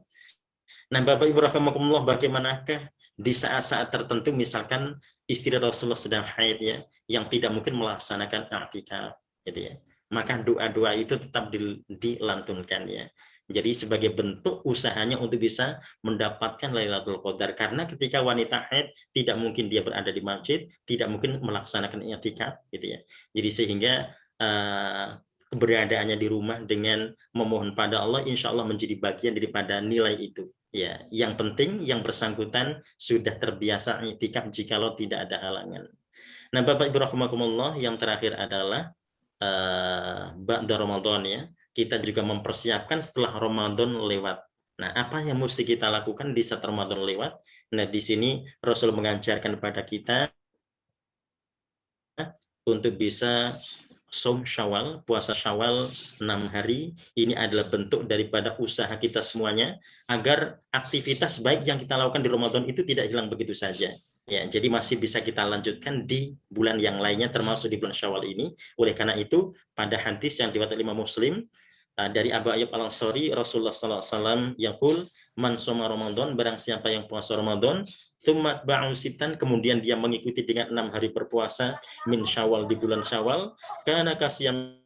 H: Nah, Bapak Ibu rahimakumullah, bagaimanakah di saat-saat tertentu misalkan istri Rasulullah sedang haid ya, yang tidak mungkin melaksanakan i'tikaf gitu ya. Maka doa-doa itu tetap dilantunkan ya. Jadi sebagai bentuk usahanya untuk bisa mendapatkan Lailatul Qadar, karena ketika wanita haid tidak mungkin dia berada di masjid, tidak mungkin melaksanakan i'tikaf gitu ya. Jadi sehingga keberadaannya di rumah dengan memohon pada Allah insya Allah menjadi bagian daripada nilai itu. Ya, yang penting yang bersangkutan sudah terbiasa i'tikaf jikalau tidak ada halangan. Nah, Bapak Ibu rahimakumullah, yang terakhir adalah ba'da Ramadan ya. Kita juga mempersiapkan setelah Ramadan lewat. Nah, apa yang mesti kita lakukan di saat Ramadan lewat? Nah, di sini Rasul mengajarkan kepada kita untuk bisa Shaum Syawal, puasa Syawal 6 hari. Ini adalah bentuk daripada usaha kita semuanya agar aktivitas baik yang kita lakukan di Ramadan itu tidak hilang begitu saja. Ya, jadi masih bisa kita lanjutkan di bulan yang lainnya termasuk di bulan Syawal ini. Oleh karena itu, pada hadis yang diriwayatkan Imam Muslim dari Abu Ayyub Al-Ansari, Rasulullah sallallahu alaihi wasallam yaqul, man shoma Ramadan, barang siapa yang puasa Ramadan, tsumma ba'u sitan, kemudian dia mengikuti dengan 6 hari berpuasa min Syawal di bulan Syawal, kana kasiyam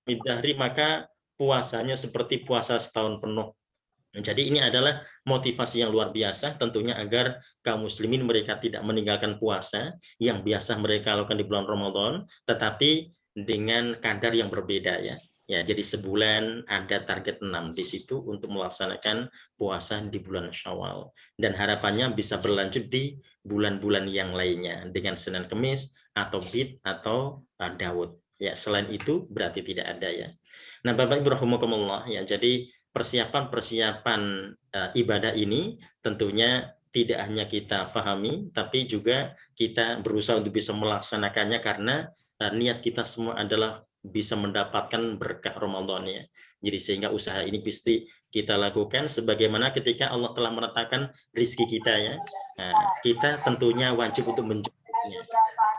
H: midahri, maka puasanya seperti puasa setahun penuh. Jadi ini adalah motivasi yang luar biasa tentunya agar kaum muslimin mereka tidak meninggalkan puasa yang biasa mereka lakukan di bulan Ramadan, tetapi dengan kadar yang berbeda ya. Ya, jadi sebulan ada target 6 di situ untuk melaksanakan puasa di bulan Syawal. Dan harapannya bisa berlanjut di bulan-bulan yang lainnya dengan Senin Kemis atau Bid atau Daud. Ya, selain itu berarti tidak ada ya. Nah, Bapak Ibu rahimakumullah ya, jadi persiapan ibadah ini tentunya tidak hanya kita fahami, tapi juga kita berusaha untuk bisa melaksanakannya karena niat kita semua adalah bisa mendapatkan berkah Ramadan ya. Jadi sehingga usaha ini pasti kita lakukan sebagaimana ketika Allah telah menetapkan rizki kita ya. Nah, kita tentunya wajib untuk menjemputnya.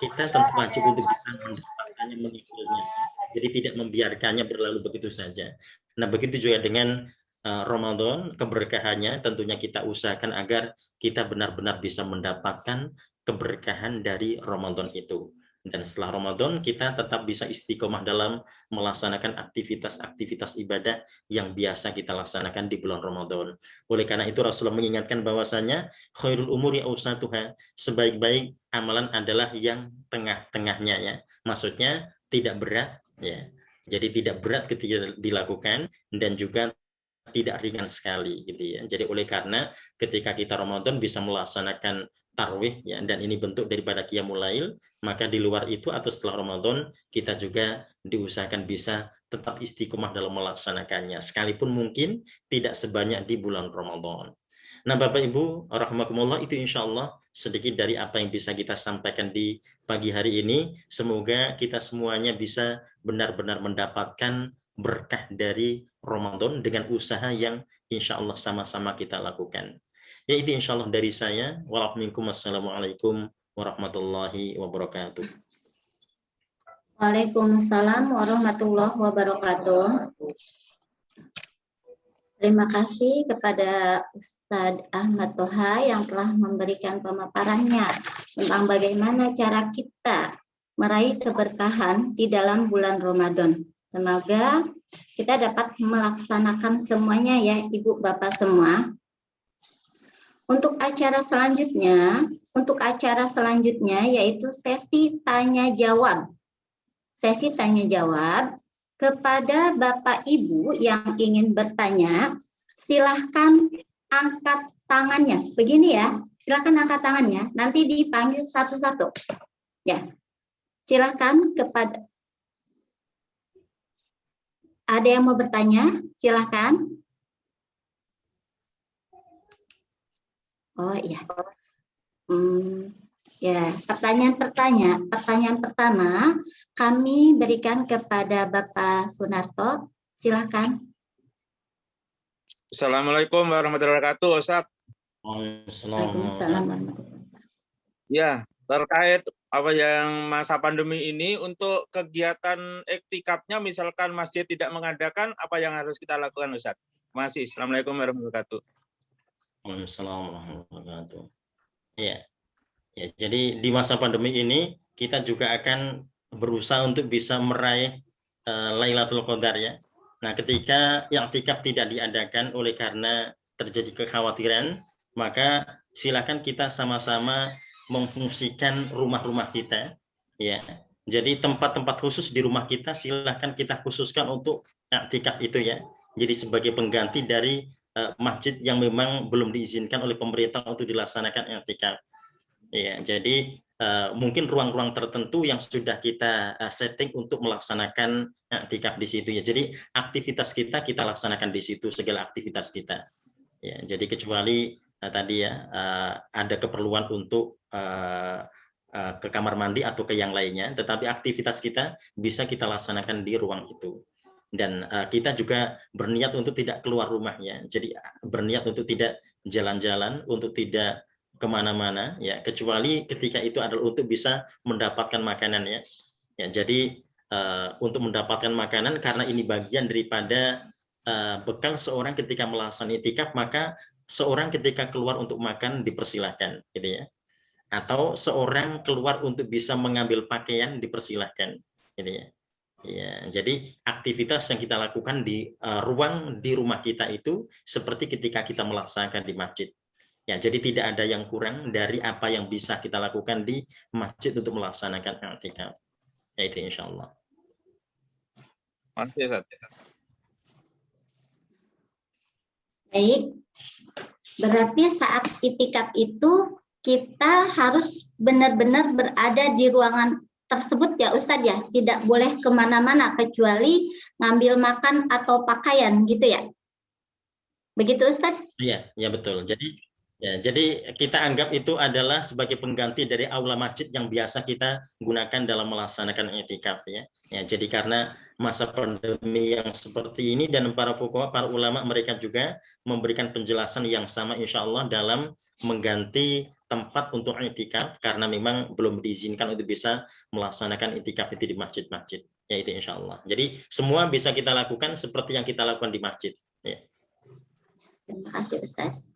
H: Kita tentu wajib untuk bisa mendapatkannya, mengikirnya. Jadi tidak membiarkannya berlalu begitu saja. Nah, begitu juga dengan Ramadan, keberkahannya tentunya kita usahakan agar kita benar-benar bisa mendapatkan keberkahan dari Ramadan itu. Dan setelah Ramadan kita tetap bisa istiqomah dalam melaksanakan aktivitas-aktivitas ibadah yang biasa kita laksanakan di bulan Ramadan. Oleh karena itu Rasulullah mengingatkan bahwasanya khairul umuri awsatuha, sebaik-baik amalan adalah yang tengah-tengahnya ya. Maksudnya tidak berat ya. Jadi tidak berat ketika dilakukan dan juga tidak ringan sekali gitu ya. Jadi oleh karena ketika kita Ramadan bisa melaksanakan tarawih ya, dan ini bentuk daripada qiyamul lail, maka di luar itu atau setelah Ramadan kita juga diusahakan bisa tetap istiqomah dalam melaksanakannya sekalipun mungkin tidak sebanyak di bulan Ramadan. Nah, Bapak Ibu rahimakumullah, itu insya Allah sedikit dari apa yang bisa kita sampaikan di pagi hari ini. Semoga kita semuanya bisa benar-benar mendapatkan berkah dari Ramadan dengan usaha yang insya Allah sama-sama kita lakukan. Ya, itu insya Allah dari saya. Wassalamualaikum warahmatullahi wabarakatuh.
A: Waalaikumsalam warahmatullahi wabarakatuh. Terima kasih kepada Ustadz Ahmad Toha yang telah memberikan pemaparannya tentang bagaimana cara kita meraih keberkahan di dalam bulan Ramadan. Semoga kita dapat melaksanakan semuanya ya Ibu Bapak semua. Untuk acara selanjutnya yaitu sesi tanya jawab. Sesi tanya jawab kepada Bapak Ibu yang ingin bertanya, silahkan angkat tangannya. Begini ya, silahkan angkat tangannya. Nanti dipanggil satu-satu. Ya, silahkan kepada. Ada yang mau bertanya? Silahkan. Oh iya. Ya, pertanyaan pertama kami berikan kepada Bapak Sunarto. Silakan.
J: Assalamualaikum warahmatullahi wabarakatuh, Ustaz.
A: Waalaikumsalam warahmatullahi wabarakatuh.
J: Ya, terkait masa pandemi ini untuk kegiatan iktikafnya, misalkan masjid tidak mengadakan, apa yang harus kita lakukan, Ustaz? Terima kasih. Assalamualaikum warahmatullahi wabarakatuh.
H: Waalaikumsalam warahmatullahi wabarakatuh. Ya, ya, jadi di masa pandemi ini kita juga akan berusaha untuk bisa meraih Lailatul Qadar ya. Nah, ketika i'tikaf tidak diadakan oleh karena terjadi kekhawatiran, maka silakan kita sama-sama memfungsikan rumah-rumah kita ya. Jadi tempat-tempat khusus di rumah kita silakan kita khususkan untuk i'tikaf itu ya. Jadi sebagai pengganti dari masjid yang memang belum diizinkan oleh pemerintah untuk dilaksanakan i'tikaf. Ya, jadi mungkin ruang-ruang tertentu yang sudah kita setting untuk melaksanakan i'tikaf di situ ya. Jadi aktivitas kita laksanakan di situ, segala aktivitas kita. Ya, jadi kecuali tadi ya ada keperluan untuk ke kamar mandi atau ke yang lainnya, tetapi aktivitas kita bisa kita laksanakan di ruang itu. Dan kita juga berniat untuk tidak keluar rumah ya. Jadi berniat untuk tidak jalan-jalan, untuk tidak kemana-mana ya, kecuali ketika itu adalah untuk bisa mendapatkan makanan ya. Ya, jadi untuk mendapatkan makanan karena ini bagian daripada bekal seorang ketika melaksanakan i'tikaf, maka seorang ketika keluar untuk makan dipersilahkan gitu ya. Atau seorang keluar untuk bisa mengambil pakaian dipersilahkan gitu ya. Ya, jadi aktivitas yang kita lakukan di ruang di rumah kita itu seperti ketika kita melaksanakan di masjid. Ya, jadi tidak ada yang kurang dari apa yang bisa kita lakukan di masjid untuk melaksanakan i'tikaf. Ya, itu insyaallah.
J: Makasih, Ustaz.
A: Baik, berarti saat i'tikaf itu kita harus benar-benar berada di ruangan tersebut ya Ustadz ya, tidak boleh kemana-mana kecuali ngambil makan atau pakaian gitu ya, begitu Ustadz?
H: Iya, ya betul. Jadi kita anggap itu adalah sebagai pengganti dari aula masjid yang biasa kita gunakan dalam melaksanakan i'tikaf ya. Ya, jadi karena masa pandemi yang seperti ini dan para fuqaha, para ulama mereka juga memberikan penjelasan yang sama insya Allah dalam mengganti tempat untuk i'tikaf karena memang belum diizinkan untuk bisa melaksanakan i'tikaf itu di masjid-masjid. Ya itu insya Allah. Jadi semua bisa kita lakukan seperti yang kita lakukan di masjid. Ya.
A: Terima kasih Ustaz.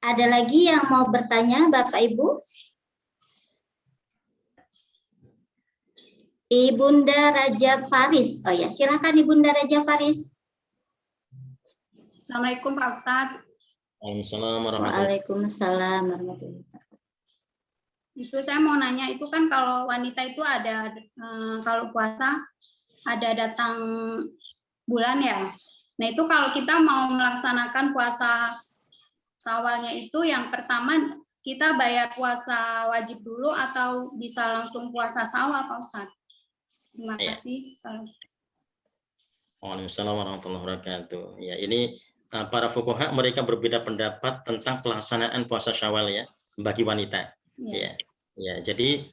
A: Ada lagi yang mau bertanya Bapak Ibu? Ibunda Raja Faris. Oh ya, silakan Ibunda Raja Faris.
G: Assalamualaikum Pak Ustadz.
A: Waalaikumsalam warahmatullahi wabarakatuh.
G: Itu saya mau nanya, itu kan kalau wanita itu ada kalau puasa ada datang bulan ya. Nah itu kalau kita mau melaksanakan puasa Syawalnya itu yang pertama kita bayar puasa wajib dulu atau bisa langsung puasa Syawal Pak Ustadz? Terima kasih.
H: Waalaikumsalam warahmatullahi wabarakatuh. Ya, ini para fuqaha mereka berbeda pendapat tentang pelaksanaan puasa Syawal ya bagi wanita. Ya, ya. Jadi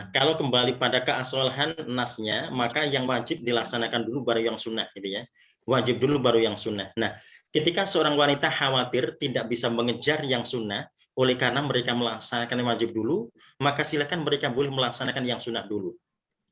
H: kalau kembali pada keaswahan nasnya, maka yang wajib dilaksanakan dulu baru yang sunnah gitu ya. Wajib dulu baru yang sunnah. Nah, ketika seorang wanita khawatir tidak bisa mengejar yang sunnah, oleh karena mereka melaksanakan yang wajib dulu, maka silakan mereka boleh melaksanakan yang sunnah dulu.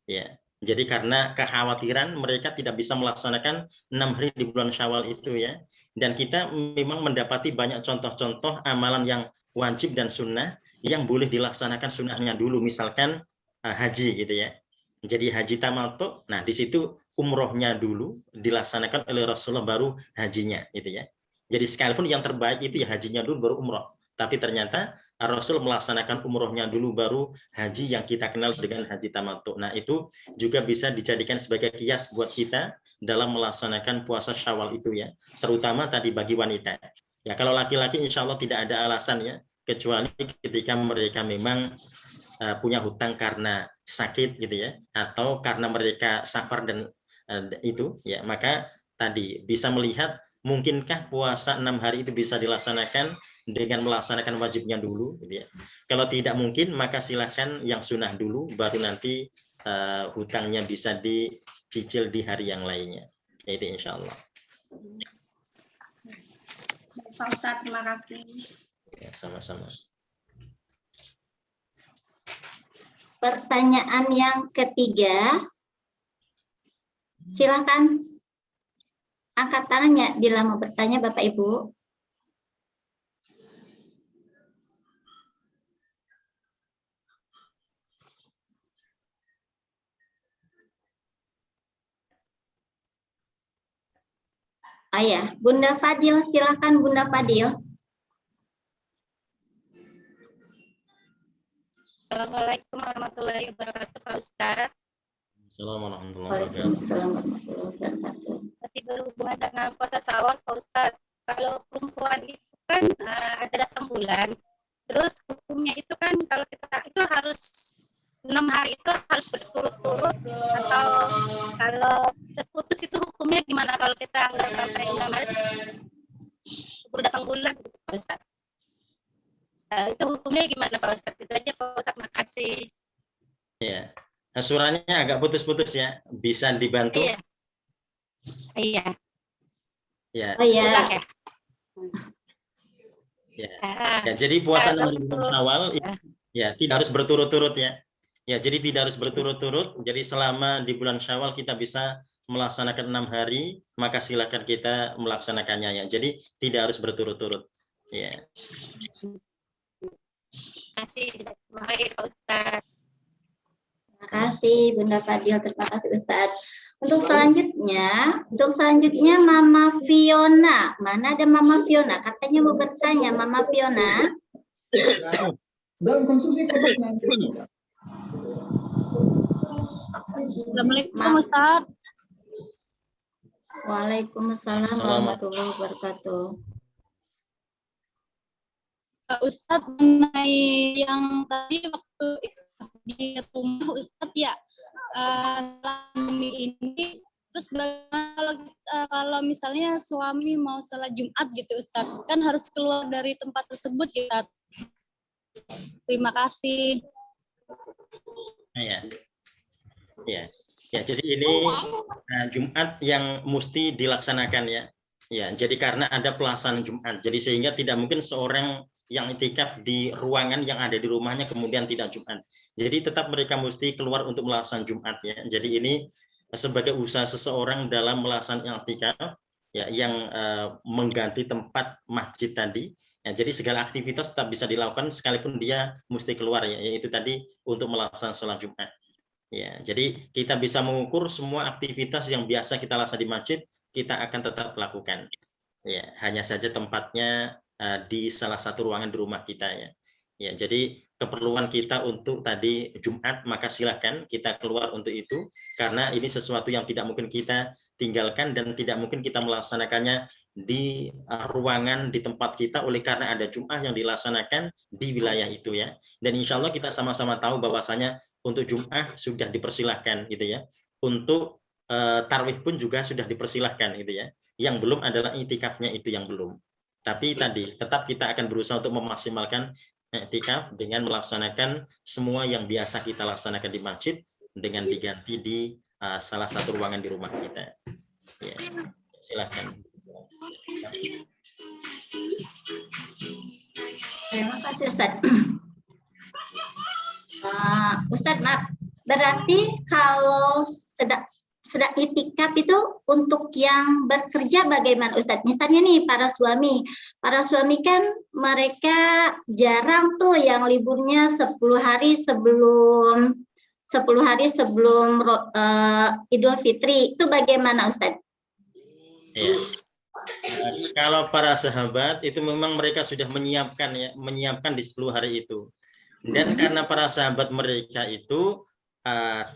H: Ya, jadi karena kekhawatiran mereka tidak bisa melaksanakan 6 hari di bulan Syawal itu ya. Dan kita memang mendapati banyak contoh-contoh amalan yang wajib dan sunnah yang boleh dilaksanakan sunnahnya dulu, misalkan haji gitu ya. Jadi haji tamattu, nah di situ umrohnya dulu dilaksanakan oleh Rasulullah baru hajinya gitu ya. Jadi sekalipun yang terbaik itu ya hajinya dulu baru umroh. Tapi ternyata Rasul melaksanakan umrohnya dulu baru haji yang kita kenal dengan haji tamattu. Nah itu juga bisa dijadikan sebagai kias buat kita dalam melaksanakan puasa Syawal itu ya. Terutama tadi bagi wanita. Ya kalau laki-laki insya Allah tidak ada alasan ya. Kecuali ketika mereka memang punya hutang karena sakit gitu ya. Atau karena mereka safar dan itu ya. Maka tadi bisa melihat mungkinkah puasa 6 hari itu bisa dilaksanakan dengan melaksanakan wajibnya dulu gitu ya. Kalau tidak mungkin maka silahkan yang sunnah dulu baru nanti hutangnya bisa dicicil di hari yang lainnya. Itu insya Allah.
G: Pak Ustadz, terima kasih.
H: Ya, sama-sama.
A: pertanyaan yang ketiga. Silakan angkat tangannya bila mau bertanya Bapak Ibu. Ya, Bunda Fadil, silakan Bunda Fadil.
K: Assalamualaikum warahmatullahi wabarakatuh, Pak Ustadz.
H: Assalamualaikum warahmatullahi wabarakatuh.
K: Masih berhubungan dengan puasa Syawal, Pak Ustadz. Kalau perempuan itu kan ada datang bulan, terus hukumnya itu kan kalau kita itu harus 6 hari itu harus berturut-turut, atau kalau terputus itu hukumnya gimana kalau kita nggak sampai 6 hari baru datang bulan, Pak Ustadz? Itu hukumnya gimana Pak Ustadz? Itu aja Pak Ustadz, makasih.
H: Ya, nah, suaranya agak putus-putus ya, bisa dibantu?
K: Iya. Iya.
H: Ya.
A: Oh ya.
H: Ya, jadi puasa 6 bulan Syawal ya tidak harus berturut-turut ya. Ya, jadi tidak harus berturut-turut. Jadi selama di bulan Syawal kita bisa melaksanakan 6 hari, maka silakan kita melaksanakannya ya. Jadi tidak harus berturut-turut. Ya.
K: Terima kasih Pak Ustadz.
A: Terima kasih Bunda Fadil, terima kasih Ustadz. Untuk selanjutnya Mama Fiona. Mana ada Mama Fiona? Katanya mau bertanya Mama Fiona.
D: Dalam konsumsi
L: Assalamualaikum Ustaz.
A: Waalaikumsalam warahmatullahi wabarakatuh.
L: Ustadz, mengenai yang tadi waktu di rumah Ustadz ya, ini terus bagaimana kalau misalnya suami mau sholat Jumat gitu Ustadz, kan harus keluar dari tempat tersebut kita. Terima kasih.
H: Ya, jadi ini Jumat yang mesti dilaksanakan ya. Ya, jadi karena ada pelaksanaan Jumat, jadi sehingga tidak mungkin seorang yang itikaf di ruangan yang ada di rumahnya kemudian tidak Jumat. Jadi tetap mereka mesti keluar untuk melaksanakan Jumat ya. Jadi ini sebagai usaha seseorang dalam melaksanakan itikaf ya, yang mengganti tempat masjid tadi. Ya, jadi segala aktivitas tetap bisa dilakukan sekalipun dia mesti keluar ya, yaitu tadi untuk melaksanakan sholat Jumat. Ya, jadi kita bisa mengukur semua aktivitas yang biasa kita laksanakan di masjid, kita akan tetap lakukan. Ya, hanya saja tempatnya di salah satu ruangan di rumah kita ya. Ya, jadi keperluan kita untuk tadi Jumat, maka silakan kita keluar untuk itu, karena ini sesuatu yang tidak mungkin kita tinggalkan dan tidak mungkin kita melaksanakannya di ruangan di tempat kita, oleh karena ada Jumat yang dilaksanakan di wilayah itu ya. Dan insya Allah kita sama-sama tahu bahwasanya untuk Jumat sudah dipersilahkan gitu ya. Untuk tarawih pun juga sudah dipersilahkan gitu ya. Yang belum adalah itikafnya, itu yang belum. Tapi tadi tetap kita akan berusaha untuk memaksimalkan i'tikaf dengan melaksanakan semua yang biasa kita laksanakan di masjid dengan diganti di salah satu ruangan di rumah kita. Ya, silakan.
A: Terima kasih Ustadz. Ustadz, maaf, berarti kalau sedang itikaf itu untuk yang bekerja bagaimana Ustadz? Misalnya nih para suami kan mereka jarang tuh yang liburnya 10 hari sebelum Idul Fitri, itu bagaimana Ustadz?
H: Ya. Kalau para sahabat itu memang mereka sudah menyiapkan di 10 hari itu. Dan karena para sahabat mereka itu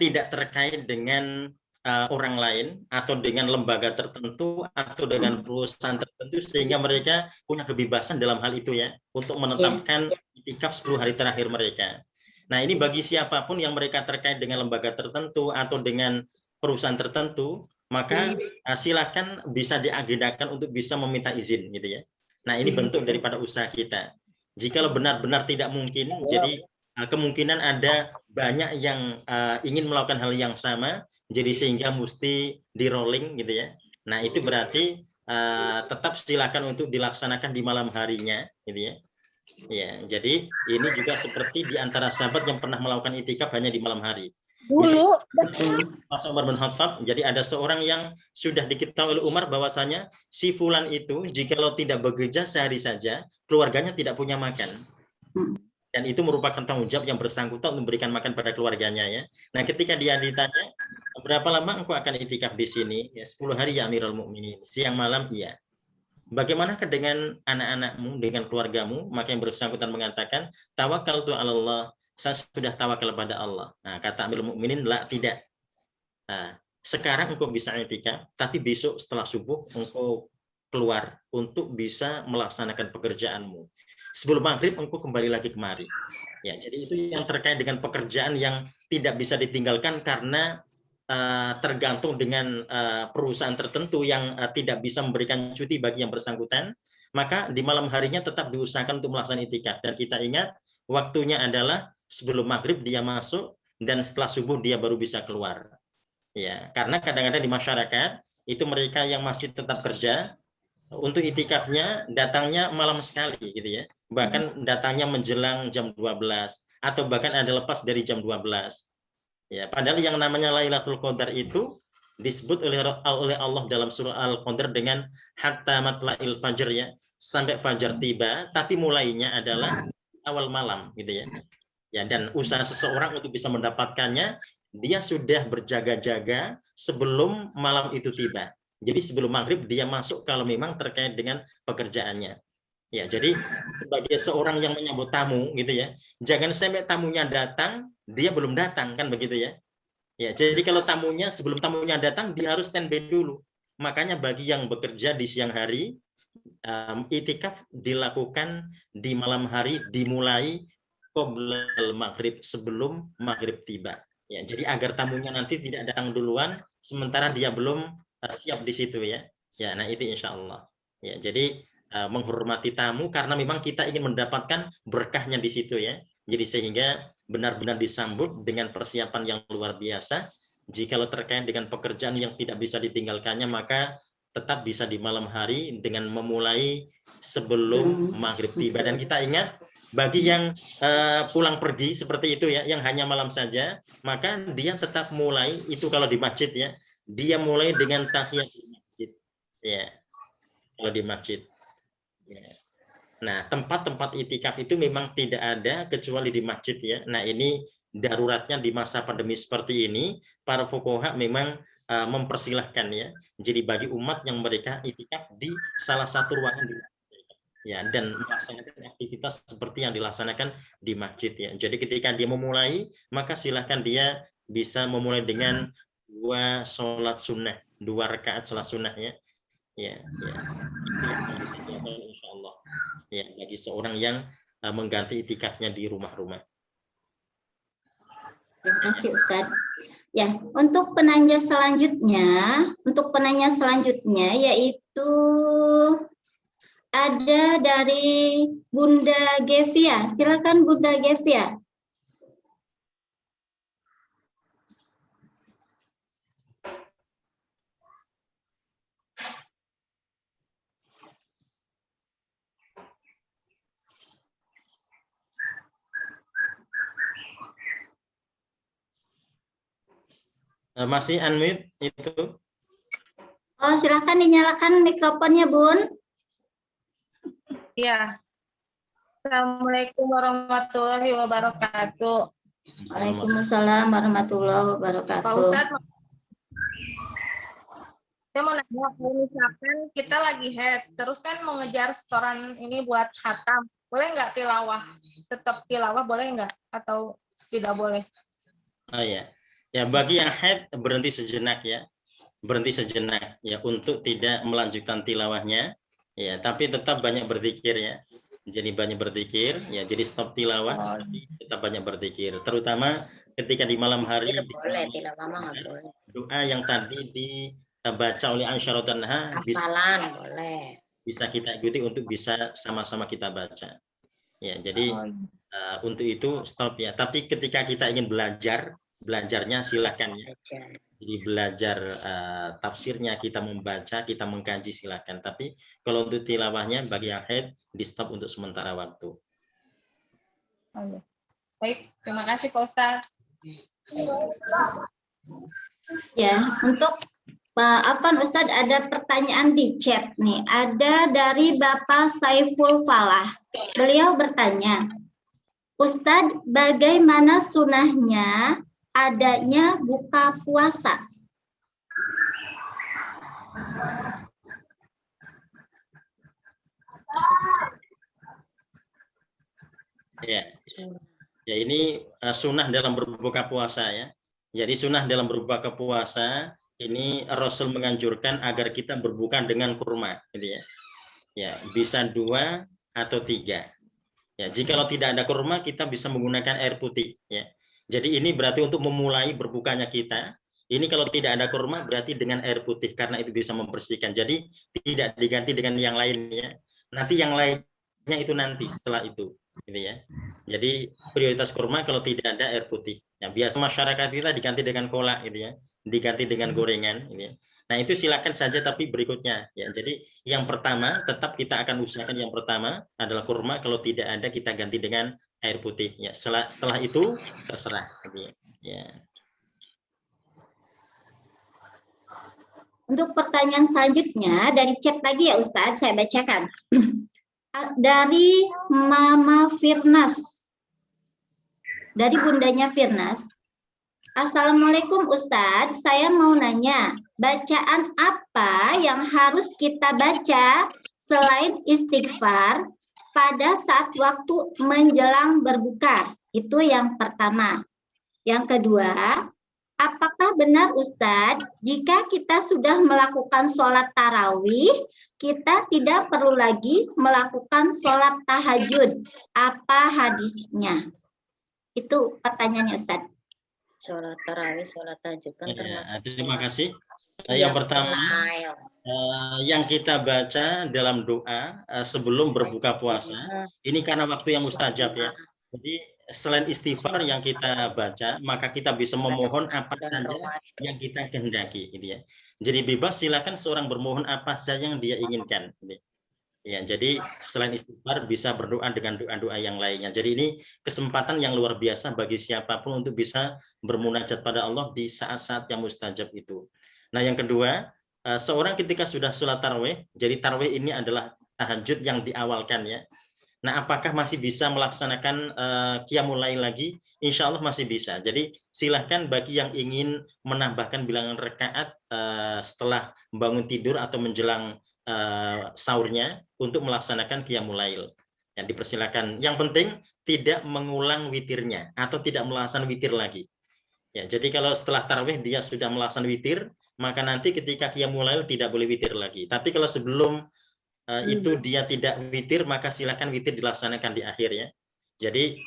H: tidak terkait dengan orang lain atau dengan lembaga tertentu atau dengan perusahaan tertentu, sehingga mereka punya kebebasan dalam hal itu ya, untuk menetapkan itikaf 10 hari terakhir mereka. Nah, ini bagi siapapun yang mereka terkait dengan lembaga tertentu atau dengan perusahaan tertentu, maka silakan bisa diagendakan untuk bisa meminta izin gitu ya. Nah, ini bentuk daripada usaha kita. Jikalau benar-benar tidak mungkin, jadi kemungkinan ada banyak yang ingin melakukan hal yang sama, jadi sehingga mesti di rolling gitu ya. Nah, itu berarti tetap silakan untuk dilaksanakan di malam harinya gitu ya. Ya, jadi ini juga seperti di antara sahabat yang pernah melakukan itikaf hanya di malam hari.
L: Dulu,
H: Mas Umar bin Khattab, jadi ada seorang yang sudah diketahui oleh Umar bahwasanya si fulan itu jikalau tidak bekerja sehari saja, keluarganya tidak punya makan. Dan itu merupakan tanggung jawab yang bersangkutan untuk memberikan makan pada keluarganya ya. Nah, ketika dia ditanya, berapa lama engkau akan itikaf di sini? Ya, 10 hari ya Amirul Mukminin. Siang malam iya. Bagaimanakah dengan anak-anakmu, dengan keluargamu? Maka yang bersangkutan mengatakan, tawakkaltu 'ala Allah. Saya sudah tawakal kepada Allah. Nah, kata Amirul Mukminin, la, tidak. Nah, sekarang engkau bisa itikaf, tapi besok setelah subuh engkau keluar untuk bisa melaksanakan pekerjaanmu. Sebelum maghrib engkau kembali lagi kemari. Ya, jadi itu yang terkait dengan pekerjaan yang tidak bisa ditinggalkan karena tergantung dengan perusahaan tertentu yang tidak bisa memberikan cuti bagi yang bersangkutan, maka di malam harinya tetap diusahakan untuk melaksanakan itikaf. Dan kita ingat waktunya adalah sebelum maghrib dia masuk dan setelah subuh dia baru bisa keluar. Ya, karena kadang-kadang di masyarakat itu mereka yang masih tetap kerja untuk itikafnya datangnya malam sekali gitu ya. Bahkan datangnya menjelang jam 12 atau bahkan ada lepas dari jam 12. Ya, padahal yang namanya Lailatul Qadar itu disebut oleh Allah dalam surah Al-Qadar dengan hatta matla'il fajr ya, sampai fajar tiba, tapi mulainya adalah awal malam gitu ya. Ya, dan usaha seseorang untuk bisa mendapatkannya, dia sudah berjaga-jaga sebelum malam itu tiba. Jadi sebelum maghrib dia masuk kalau memang terkait dengan pekerjaannya. Ya, jadi sebagai seorang yang menyambut tamu gitu ya, jangan sampai tamunya datang dia belum datang kan begitu ya. Ya, jadi kalau tamunya sebelum tamunya datang dia harus standby dulu. Makanya bagi yang bekerja di siang hari, itikaf dilakukan di malam hari dimulai qoblal maghrib, sebelum maghrib tiba. Ya, jadi agar tamunya nanti tidak datang duluan sementara dia belum siap di situ ya. Ya, nah itu insya Allah. Ya, jadi menghormati tamu karena memang kita ingin mendapatkan berkahnya di situ ya. Jadi sehingga benar-benar disambut dengan persiapan yang luar biasa. Jikalau terkait dengan pekerjaan yang tidak bisa ditinggalkannya, maka tetap bisa di malam hari dengan memulai sebelum maghrib tiba. Dan kita ingat bagi yang pulang pergi seperti itu ya, yang hanya malam saja, maka dia tetap mulai itu kalau di masjid ya, dia mulai dengan tahiyat di masjid ya, kalau di masjid ya. Nah, tempat-tempat itikaf itu memang tidak ada kecuali di masjid ya. Nah, ini daruratnya di masa pandemi seperti ini, para fuqaha memang mempersilahkan ya. Jadi bagi umat yang mereka itikaf di salah satu ruangan di ya, dan melaksanakan aktivitas seperti yang dilaksanakan di masjid ya. Jadi ketika dia memulai, maka silahkan dia bisa memulai dengan 2 sholat sunnah, 2 rakaat sholat sunnah ya. Ya, insya Allah. Ya, bagi seorang yang mengganti itikafnya di rumah-rumah.
A: Terima kasih Ustadz. Ya, untuk penanya selanjutnya yaitu ada dari Bunda Gevia. Silakan Bunda Gevia.
H: Masih unmute itu?
A: Oh, silakan dinyalakan mikrofonnya, Bun.
M: Ya. Assalamualaikum warahmatullahi wabarakatuh.
A: Waalaikumsalam warahmatullahi wabarakatuh.
M: Pak Ustadz, saya mau nanya, kalau misalkan kita lagi head, terus kan mau ngejar setoran ini buat khatam, boleh nggak tilawah? Tetap tilawah boleh nggak? Atau tidak boleh?
H: Oh ya. Ya, bagi yang haid berhenti sejenak ya. Berhenti sejenak ya untuk tidak melanjutkan tilawahnya ya, tapi tetap banyak berzikir ya. Jadi banyak berzikir ya, jadi stop tilawah tapi tetap banyak berzikir. Terutama ketika di malam hari
I: Boleh, tilawah mah nggak boleh.
H: doa yang tadi dibaca oleh Aisyah radhiyallahu anha
I: Hafalan boleh.
H: Bisa kita ikuti untuk bisa sama-sama kita baca. Ya, jadi untuk itu stop ya. Tapi ketika kita ingin belajarnya silakan ya. Jadi belajar tafsirnya, kita membaca, kita mengkaji silakan. Tapi kalau untuk tilawahnya bagi yang haid di stop untuk sementara waktu.
M: Oh, iya. Baik, terima kasih Pak Ustadz.
A: Ya, untuk Afwan Ustadz ada pertanyaan di chat nih. Ada dari Bapak Saiful Falah. Beliau bertanya, Ustadz, bagaimana sunahnya adanya buka puasa?
H: Ya, ya ini sunnah dalam berbuka puasa ya. Jadi sunnah dalam berbuka puasa ini Rasul menganjurkan agar kita berbuka dengan kurma, gitu ya. Ya, bisa 2 atau 3. Ya, jikalau tidak ada kurma kita bisa menggunakan air putih. Ya, jadi ini berarti untuk memulai berbukanya kita. Ini kalau tidak ada kurma berarti dengan air putih karena itu bisa membersihkan. Jadi tidak diganti dengan yang lainnya. Nanti yang lainnya itu nanti setelah itu. Gitu ya. Jadi prioritas kurma kalau tidak ada air putih. Ya, biasa masyarakat kita diganti dengan kolak gitu ya, diganti dengan gorengan gitu ya. Nah, itu silakan saja tapi berikutnya ya. Jadi yang pertama tetap kita akan usahakan yang pertama adalah kurma, kalau tidak ada kita ganti dengan air putih ya. Setelah itu terserah gitu ya. Ya.
A: Untuk pertanyaan selanjutnya dari chat lagi ya Ustadz, saya bacakan. Dari Mama Firnas, dari bundanya Firnas. Assalamualaikum Ustadz, saya mau nanya, bacaan apa yang harus kita baca selain istighfar pada saat waktu menjelang berbuka? Itu yang pertama. Yang kedua, apakah benar Ustadz, jika kita sudah melakukan sholat tarawih, kita tidak perlu lagi melakukan sholat tahajud? Apa hadisnya? Itu pertanyaannya Ustadz.
C: Sholat tarawih, sholat tahajud kan
H: ya, terima kasih. Yang pertama, yang kita baca dalam doa sebelum berbuka puasa, ini karena waktu yang mustajab ya. Jadi selain istighfar yang kita baca, maka kita bisa memohon apa saja yang kita kehendaki, gitu ya. Jadi bebas, silakan seorang bermohon apa saja yang dia inginkan. Gitu. Ya, jadi selain istighfar bisa berdoa dengan doa-doa yang lainnya. Jadi ini kesempatan yang luar biasa bagi siapapun untuk bisa bermunajat pada Allah di saat-saat yang mustajab itu. Nah, yang kedua, seorang ketika sudah sholat tarawih, jadi tarawih ini adalah tahajud yang diawalkan ya. Nah, apakah masih bisa melaksanakan qiyamul lail lagi? Insya Allah masih bisa. Jadi silahkan bagi yang ingin menambahkan bilangan rakaat setelah bangun tidur atau menjelang sahurnya untuk melaksanakan qiyamul lail. Yang dipersilakan. Yang penting tidak mengulang witirnya atau tidak melaksanakan witir lagi. Ya, jadi kalau setelah tarawih dia sudah melaksanakan witir, maka nanti ketika qiyamul lail tidak boleh witir lagi. Tapi kalau sebelum itu dia tidak witir, maka silakan witir dilaksanakan di akhir ya. Jadi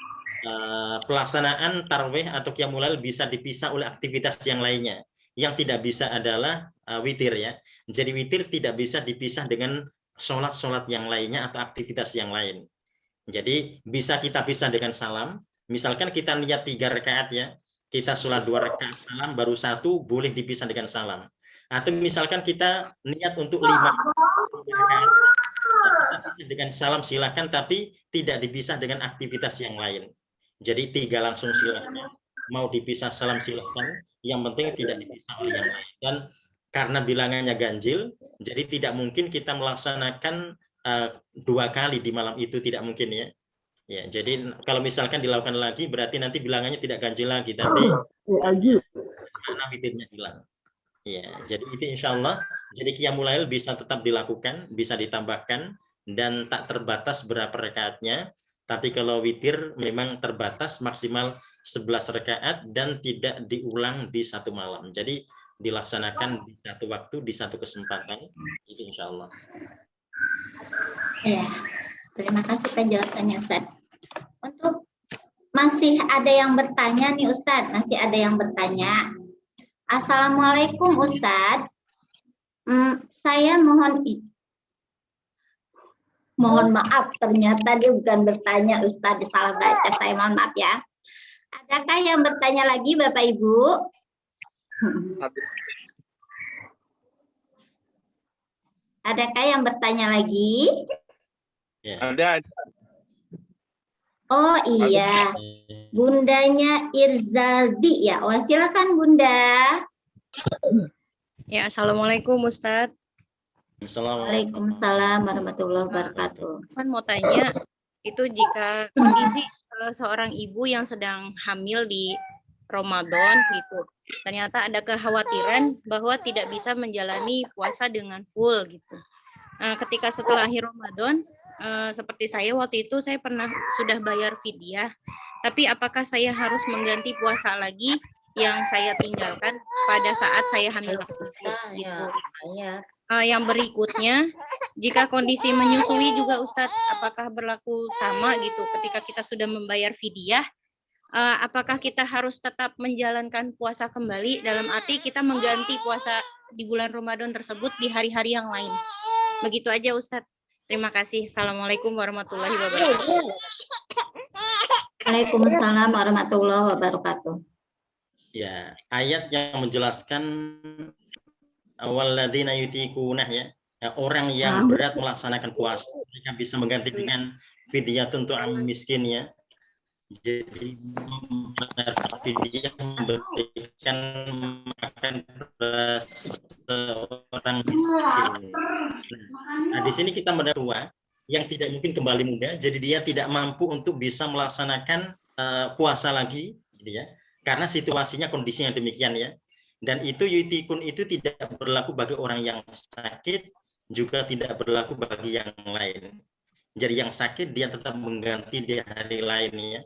H: pelaksanaan tarawih atau qiyamul lail bisa dipisah oleh aktivitas yang lainnya. Yang tidak bisa adalah witir ya. Jadi witir tidak bisa dipisah dengan sholat-sholat yang lainnya atau aktivitas yang lain. Jadi bisa kita pisah dengan salam. Misalkan kita niat 3 rakaat ya, kita sholat 2 rakaat salam, baru 1 boleh dipisah dengan salam. Atau misalkan kita niat untuk 5 rakaat, kita pisah dengan salam silakan, tapi tidak dipisah dengan aktivitas yang lain. Jadi 3 langsung silakan. Mau dipisah salam silakan, yang penting tidak dipisah oleh yang lain. Dan karena bilangannya ganjil, jadi tidak mungkin kita melaksanakan 2 kali di malam itu, tidak mungkin ya. Ya, jadi kalau misalkan dilakukan lagi berarti nanti bilangannya tidak ganjil lagi, tapi karena witirnya hilang. Ya, jadi itu insya Allah. Jadi qiyamul lail bisa tetap dilakukan, bisa ditambahkan dan tak terbatas berapa rakaatnya. Tapi kalau witir memang terbatas maksimal 11 rakaat dan tidak diulang di satu malam. Jadi dilaksanakan di satu waktu, di satu kesempatan, itu insya Allah.
A: Ya, terima kasih penjelasannya Ustaz. Untuk masih ada yang bertanya nih Ustaz, masih ada yang bertanya. Assalamualaikum Ustaz. Saya mohon maaf, ternyata dia bukan bertanya Ustaz, salah baca, saya mohon maaf ya. Adakah yang bertanya lagi Bapak Ibu? Adakah yang bertanya lagi?
J: Ya. Ada.
A: Oh iya, Bundanya Irzaldi ya. Oh, silakan Bunda.
N: Ya, Assalamualaikum Ustadz.
A: Waalaikumsalam warahmatullahi wabarakatuh.
N: Kan mau tanya, itu jika kondisi seorang ibu yang sedang hamil di Ramadan gitu, ternyata ada kekhawatiran bahwa tidak bisa menjalani puasa dengan full gitu. Ketika setelah akhir Ramadan, seperti saya waktu itu saya sudah bayar fidyah, tapi apakah saya harus mengganti puasa lagi yang saya tinggalkan pada saat saya hamil tersebut gitu. Yang berikutnya, jika kondisi menyusui juga Ustadz, apakah berlaku sama gitu ketika kita sudah membayar fidyah, apakah kita harus tetap menjalankan puasa kembali dalam arti kita mengganti puasa di bulan Ramadan tersebut di hari-hari yang lain. Begitu aja Ustadz. Terima kasih. Assalamualaikum warahmatullahi wabarakatuh.
A: Waalaikumsalam warahmatullahi wabarakatuh.
H: Ya, ayat yang menjelaskan walladzina yutiqunah ya, orang yang berat melaksanakan puasa, mereka bisa mengganti dengan fidyatun tu'am miskin ya. Jadi fidyah memberikan makan seorang miskin. Nah, di sini kita mendapat tua yang tidak mungkin kembali muda, jadi dia tidak mampu untuk bisa melaksanakan puasa lagi, gitu ya. Karena situasinya kondisinya demikian ya. Dan itu yutikun itu tidak berlaku bagi orang yang sakit, juga tidak berlaku bagi yang lain. Jadi yang sakit dia tetap mengganti di hari lain ya.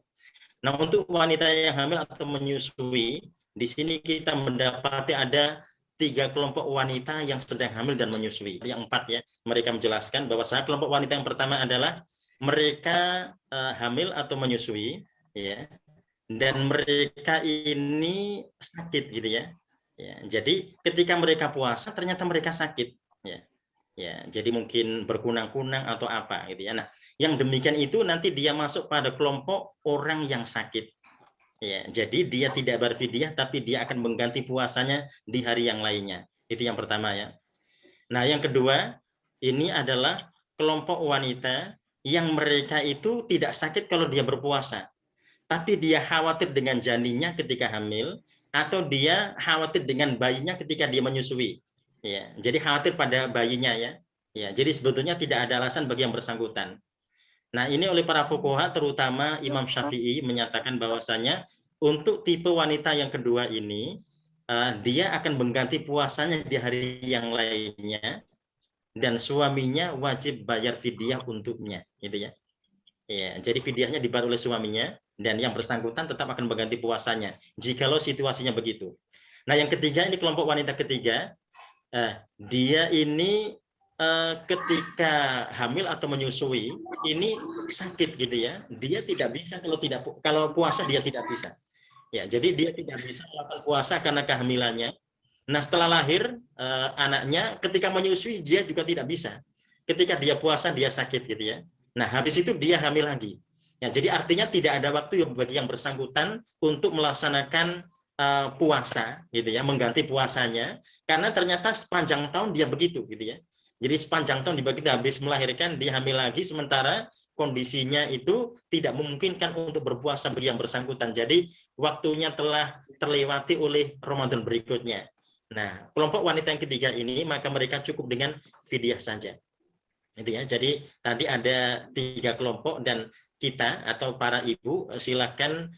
H: Nah, untuk wanita yang hamil atau menyusui, di sini kita mendapati ada 3 kelompok wanita yang sedang hamil dan menyusui. Yang 4 ya, mereka menjelaskan bahwa kelompok wanita yang pertama adalah mereka hamil atau menyusui ya. Dan mereka ini sakit gitu ya. Ya, jadi ketika mereka puasa ternyata mereka sakit ya. Ya, jadi mungkin berkunang-kunang atau apa gitu ya. Nah, yang demikian itu nanti dia masuk pada kelompok orang yang sakit. Ya, jadi dia tidak berfidyah tapi dia akan mengganti puasanya di hari yang lainnya. Itu yang pertama ya. Nah, yang kedua, ini adalah kelompok wanita yang mereka itu tidak sakit kalau dia berpuasa. Tapi dia khawatir dengan janinnya ketika hamil, atau dia khawatir dengan bayinya ketika dia menyusui. Ya, jadi khawatir pada bayinya ya. Ya, jadi sebetulnya tidak ada alasan bagi yang bersangkutan. Nah, ini oleh para fuqaha terutama Imam Syafi'i menyatakan bahwasanya untuk tipe wanita yang kedua ini dia akan mengganti puasanya di hari yang lainnya dan suaminya wajib bayar fidyah untuknya, gitu ya. Ya, jadi fidyahnya dibayar oleh suaminya dan yang bersangkutan tetap akan mengganti puasanya jikalau situasinya begitu. Nah, yang ketiga ini kelompok wanita ketiga, dia ini ketika hamil atau menyusui ini sakit gitu ya, dia tidak bisa kalau puasa dia tidak bisa. Ya, jadi dia tidak bisa melakukan puasa karena kehamilannya. Nah, setelah lahir anaknya ketika menyusui dia juga tidak bisa. Ketika dia puasa dia sakit gitu ya. Nah, habis itu dia hamil lagi. Ya, jadi artinya tidak ada waktu bagi yang bersangkutan untuk melaksanakan puasa, gitu ya, mengganti puasanya, karena ternyata sepanjang tahun dia begitu, gitu ya. Jadi sepanjang tahun dia habis melahirkan, dia hamil lagi, sementara kondisinya itu tidak memungkinkan untuk berpuasa bagi yang bersangkutan. Jadi waktunya telah terlewati oleh Ramadan berikutnya. Nah, kelompok wanita yang ketiga ini maka mereka cukup dengan fidyah saja. Itu ya. Jadi tadi ada 3 kelompok dan kita atau para ibu silakan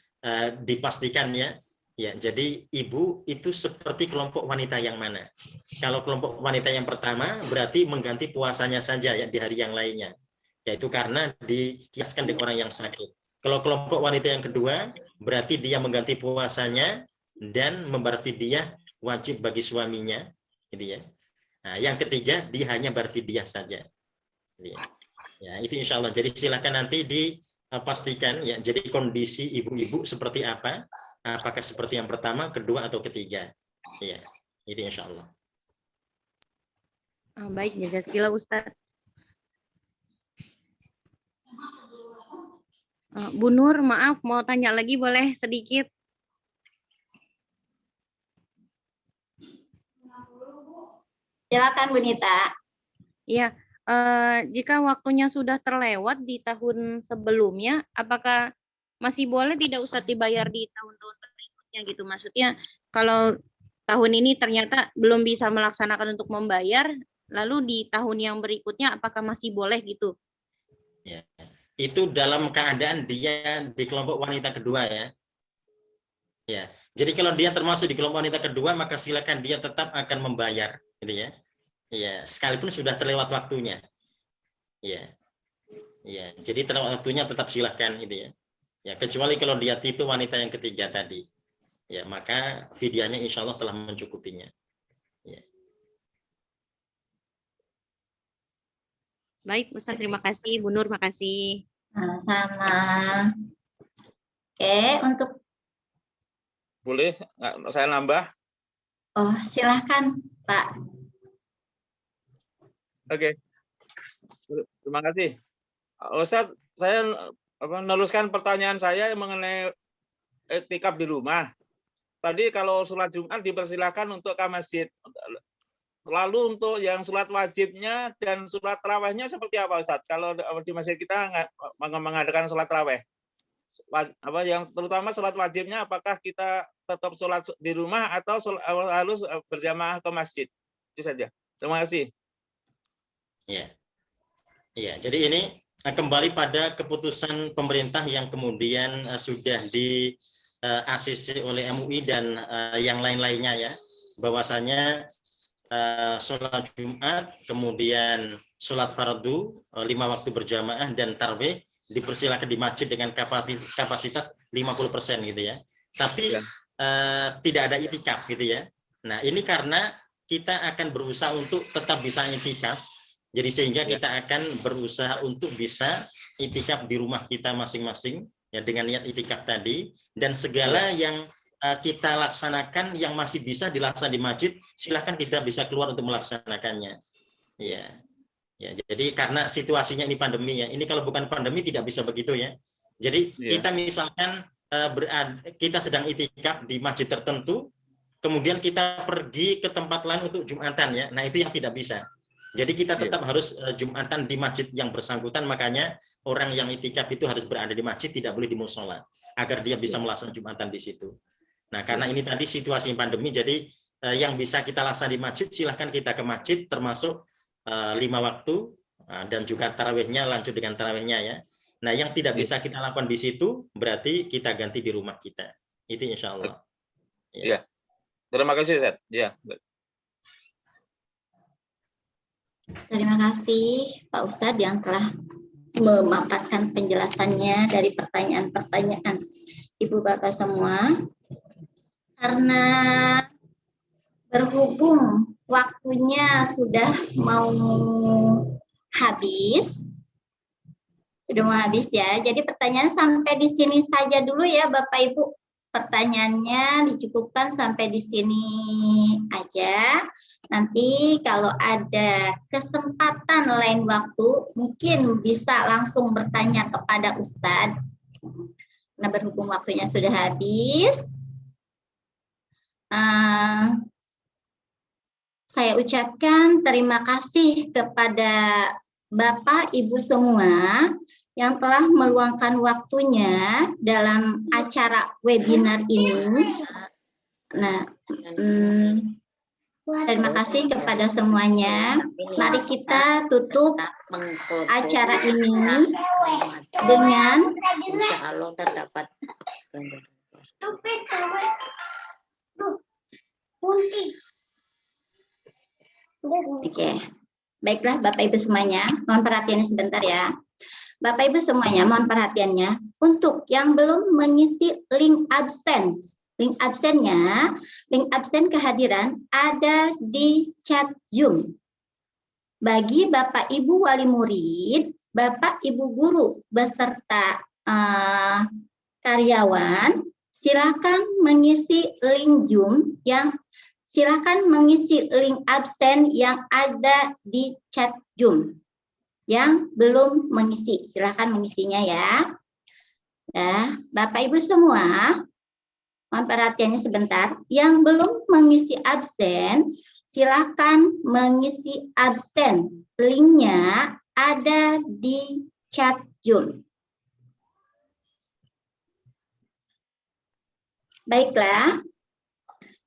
H: dipastikan ya. Ya, jadi ibu itu seperti kelompok wanita yang mana? Kalau kelompok wanita yang pertama berarti mengganti puasanya saja ya di hari yang lainnya. Yaitu karena dikiaskan dengan orang yang sakit. Kalau kelompok wanita yang kedua berarti dia mengganti puasanya dan membayar fidyah wajib bagi suaminya, gitu ya. Nah, yang ketiga dia hanya berfidyah saja. Ya, itu insya Allah. Jadi silakan nanti dipastikan ya. Jadi kondisi ibu-ibu seperti apa? Apakah seperti yang pertama, kedua, atau ketiga? Ya, itu insya Allah.
N: Baik, jazakallah Ustaz. Bu Nur, maaf mau tanya lagi boleh sedikit?
A: Silakan Bu Nita.
N: Iya, jika waktunya sudah terlewat di tahun sebelumnya, apakah masih boleh tidak Ustadz dibayar di tahun-tahun berikutnya gitu? Maksudnya kalau tahun ini ternyata belum bisa melaksanakan untuk membayar, lalu di tahun yang berikutnya apakah masih boleh gitu?
H: Ya, itu dalam keadaan dia di kelompok wanita kedua ya. Ya, jadi kalau dia termasuk di kelompok wanita kedua, maka silakan dia tetap akan membayar, gitu ya. Ya, sekalipun sudah terlewat waktunya. Ya, ya, jadi terlewat waktunya tetap silakan, gitu ya. Ya, kecuali kalau dia tipe wanita yang ketiga tadi, ya maka fidyahnya insya Allah telah mencukupinya. Ya.
N: Baik, Ustaz, terima kasih. Bu Nur, makasih.
A: Sama. Oke, untuk
J: Boleh saya nambah?
A: Oh, silahkan, Pak.
J: Oke. Terima kasih. Ustaz, saya meneruskan pertanyaan saya mengenai iktikaf di rumah. Tadi kalau sholat Jumat dipersilakan untuk ke masjid. Lalu untuk yang sholat wajibnya dan sholat tarawehnya seperti apa, Ustaz? Kalau di masjid kita mengadakan sholat taraweh, yang terutama sholat wajibnya, apakah kita tetap sholat di rumah atau harus berjamaah ke masjid? Itu saja. Terima kasih.
H: Ya, ya. Jadi ini kembali pada keputusan pemerintah yang kemudian sudah di ACC oleh MUI dan yang lain-lainnya ya, bahwasanya sholat Jumat, kemudian sholat fardu 5 waktu berjamaah dan tarawih dipersilakan di masjid dengan kapasitas 50% gitu ya. Tapi tidak ada itikaf gitu ya. Nah, ini karena kita akan berusaha untuk tetap bisa itikaf. Jadi sehingga kita akan berusaha untuk bisa itikaf di rumah kita masing-masing ya dengan niat itikaf tadi, dan segala yang kita laksanakan yang masih bisa dilaksanakan di masjid, silakan kita bisa keluar untuk melaksanakannya. Ya. Ya, jadi karena situasinya ini pandemi ya. Ini kalau bukan pandemi tidak bisa begitu ya. Jadi kita misalkan kita sedang itikaf di masjid tertentu, kemudian kita pergi ke tempat lain untuk Jumatan ya. Nah, itu yang tidak bisa. Jadi kita tetap harus Jumatan di masjid yang bersangkutan, makanya orang yang itikaf itu harus berada di masjid, tidak boleh di musola, agar dia bisa melaksanakan Jumatan di situ. Nah, karena ini tadi situasi pandemi, jadi yang bisa kita laksanakan di masjid, silahkan kita ke masjid, termasuk 5 waktu, dan juga tarawihnya, lanjut dengan tarawihnya ya. Nah, yang tidak bisa kita lakukan di situ, berarti kita ganti di rumah kita. Itu insya Allah.
J: Iya. Terima kasih, Ustaz. Ya.
A: Terima kasih Pak Ustadz yang telah memaparkan penjelasannya dari pertanyaan-pertanyaan Ibu Bapak semua. Karena berhubung waktunya sudah mau habis, ya. Jadi pertanyaan sampai di sini saja dulu ya Bapak Ibu. Pertanyaannya dicukupkan sampai di sini aja. Nanti kalau ada kesempatan lain waktu, mungkin bisa langsung bertanya kepada Ustadz. Nah, berhubung waktunya sudah habis, saya ucapkan terima kasih kepada Bapak Ibu semua yang telah meluangkan waktunya dalam acara webinar ini. Nah, terima kasih kepada semuanya. Mari kita tutup acara ini dengan
C: Insya Allah terdapat.
A: Oke, baiklah Bapak Ibu semuanya, mohon perhatiannya sebentar ya. Bapak Ibu semuanya, mohon perhatiannya. Untuk yang belum mengisi link absen, link absen kehadiran ada di chat Zoom. Bagi Bapak Ibu wali murid, Bapak Ibu guru beserta karyawan, silakan mengisi link Zoom mengisi link absen yang ada di chat Zoom. Yang belum mengisi, silakan mengisinya ya. Nah, Bapak Ibu semua, mohon perhatiannya sebentar. Yang belum mengisi absen, silakan mengisi absen. Linknya ada di chat Zoom. Baiklah,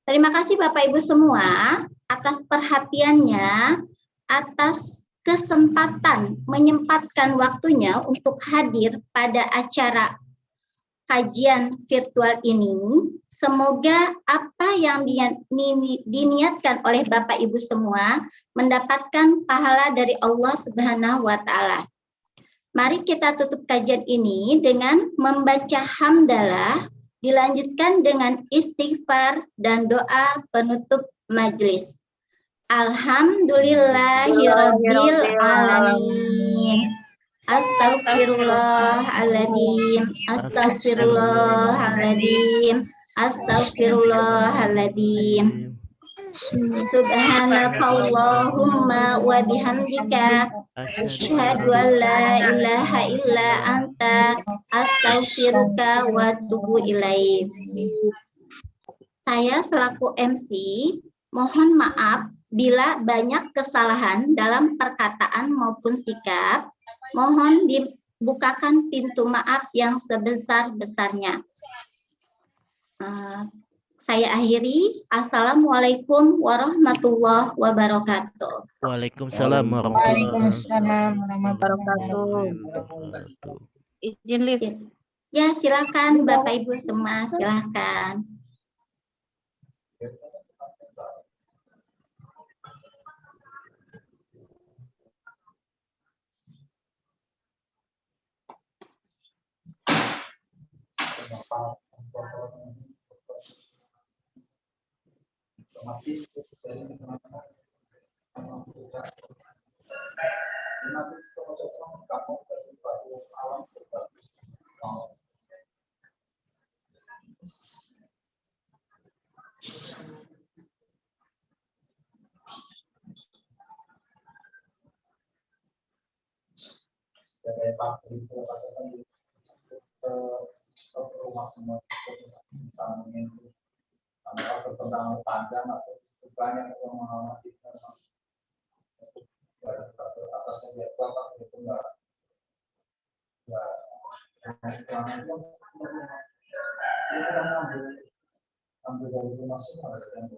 A: terima kasih Bapak Ibu semua atas perhatiannya, atas kesempatan menyempatkan waktunya untuk hadir pada acara kajian virtual ini. Semoga apa yang diniatkan oleh Bapak Ibu semua mendapatkan pahala dari Allah Subhanahu wa Ta'ala. Mari kita tutup kajian ini dengan membaca hamdalah, dilanjutkan dengan istighfar dan doa penutup majelis. Alhamdulillahirabbil alamin. Astaghfirullahaladzim, astaghfirullahaladzim, astaghfirullahaladzim. Subhanakallahumma wa bihamdika asyhadu an la ilaha illa anta astaghfiruka wa atubu ilaik. Saya selaku MC mohon maaf bila banyak kesalahan dalam perkataan maupun sikap. Mohon dibukakan pintu maaf yang sebesar-besarnya. Saya akhiri. Assalamualaikum warahmatullahi wabarakatuh.
E: Waalaikumsalam warahmatullahi
K: wabarakatuh. Izin lift.
A: Ya, silakan Bapak Ibu semua, silakan.
D: Pertentangan panjang atau banyak yang mengalami atasnya dia kuat tapi itu enggak ambil dari rumah semua ada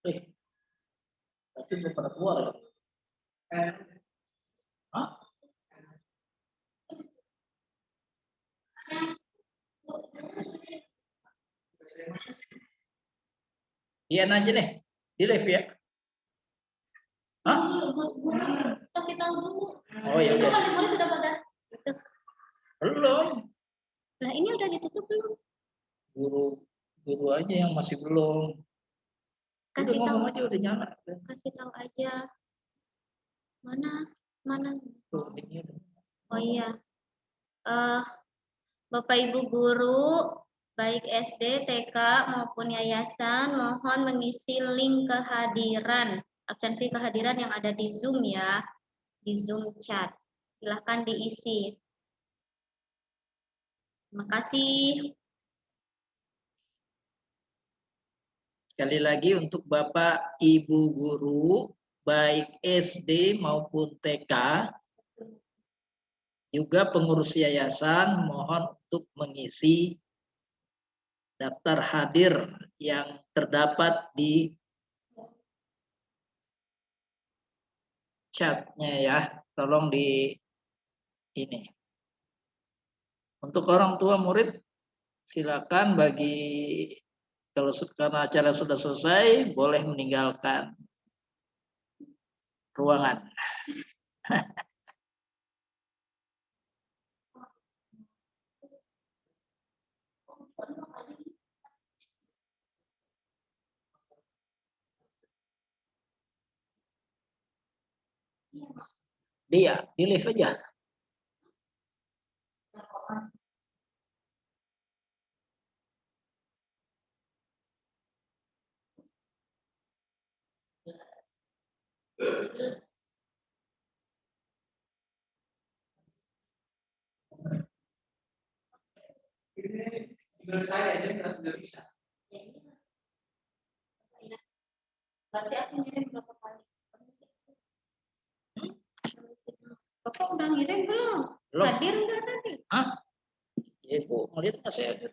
O: Tapi belum pada keluar ya? Hah? Ian aja deh, di live ya. Hah?
A: Kasih tahu dulu.
O: Oh ya
A: Itu
O: udah.
A: kan murid udah pada itu.
O: Belum.
A: Lah ini udah ditutup belum?
O: Guru aja yang masih belum.
A: Kasih
O: Udah
A: tahu
O: ngomong aja udah nyala.
A: Kasih tahu aja. Mana?
O: Tuh, ini udah.
A: Oh iya. Bapak Ibu guru baik SD, TK maupun yayasan mohon mengisi link kehadiran, absensi kehadiran yang ada di Zoom ya, di Zoom chat. Silahkan diisi. Terima kasih.
O: Sekali lagi untuk Bapak Ibu guru baik SD maupun TK juga pengurus yayasan mohon untuk mengisi daftar hadir yang terdapat di chatnya ya. Tolong di ini. Untuk orang tua murid silakan bagi kalau karena acara sudah selesai boleh meninggalkan ruangan. Dia di live aja. Saya tidak bisa.
A: Berarti aku ngirim berapa kali? Bapak udah ngirim belum?
O: Belum.
A: Hadir enggak tadi?
O: Hah? Ya, Bu, melihat nggak saya hadir?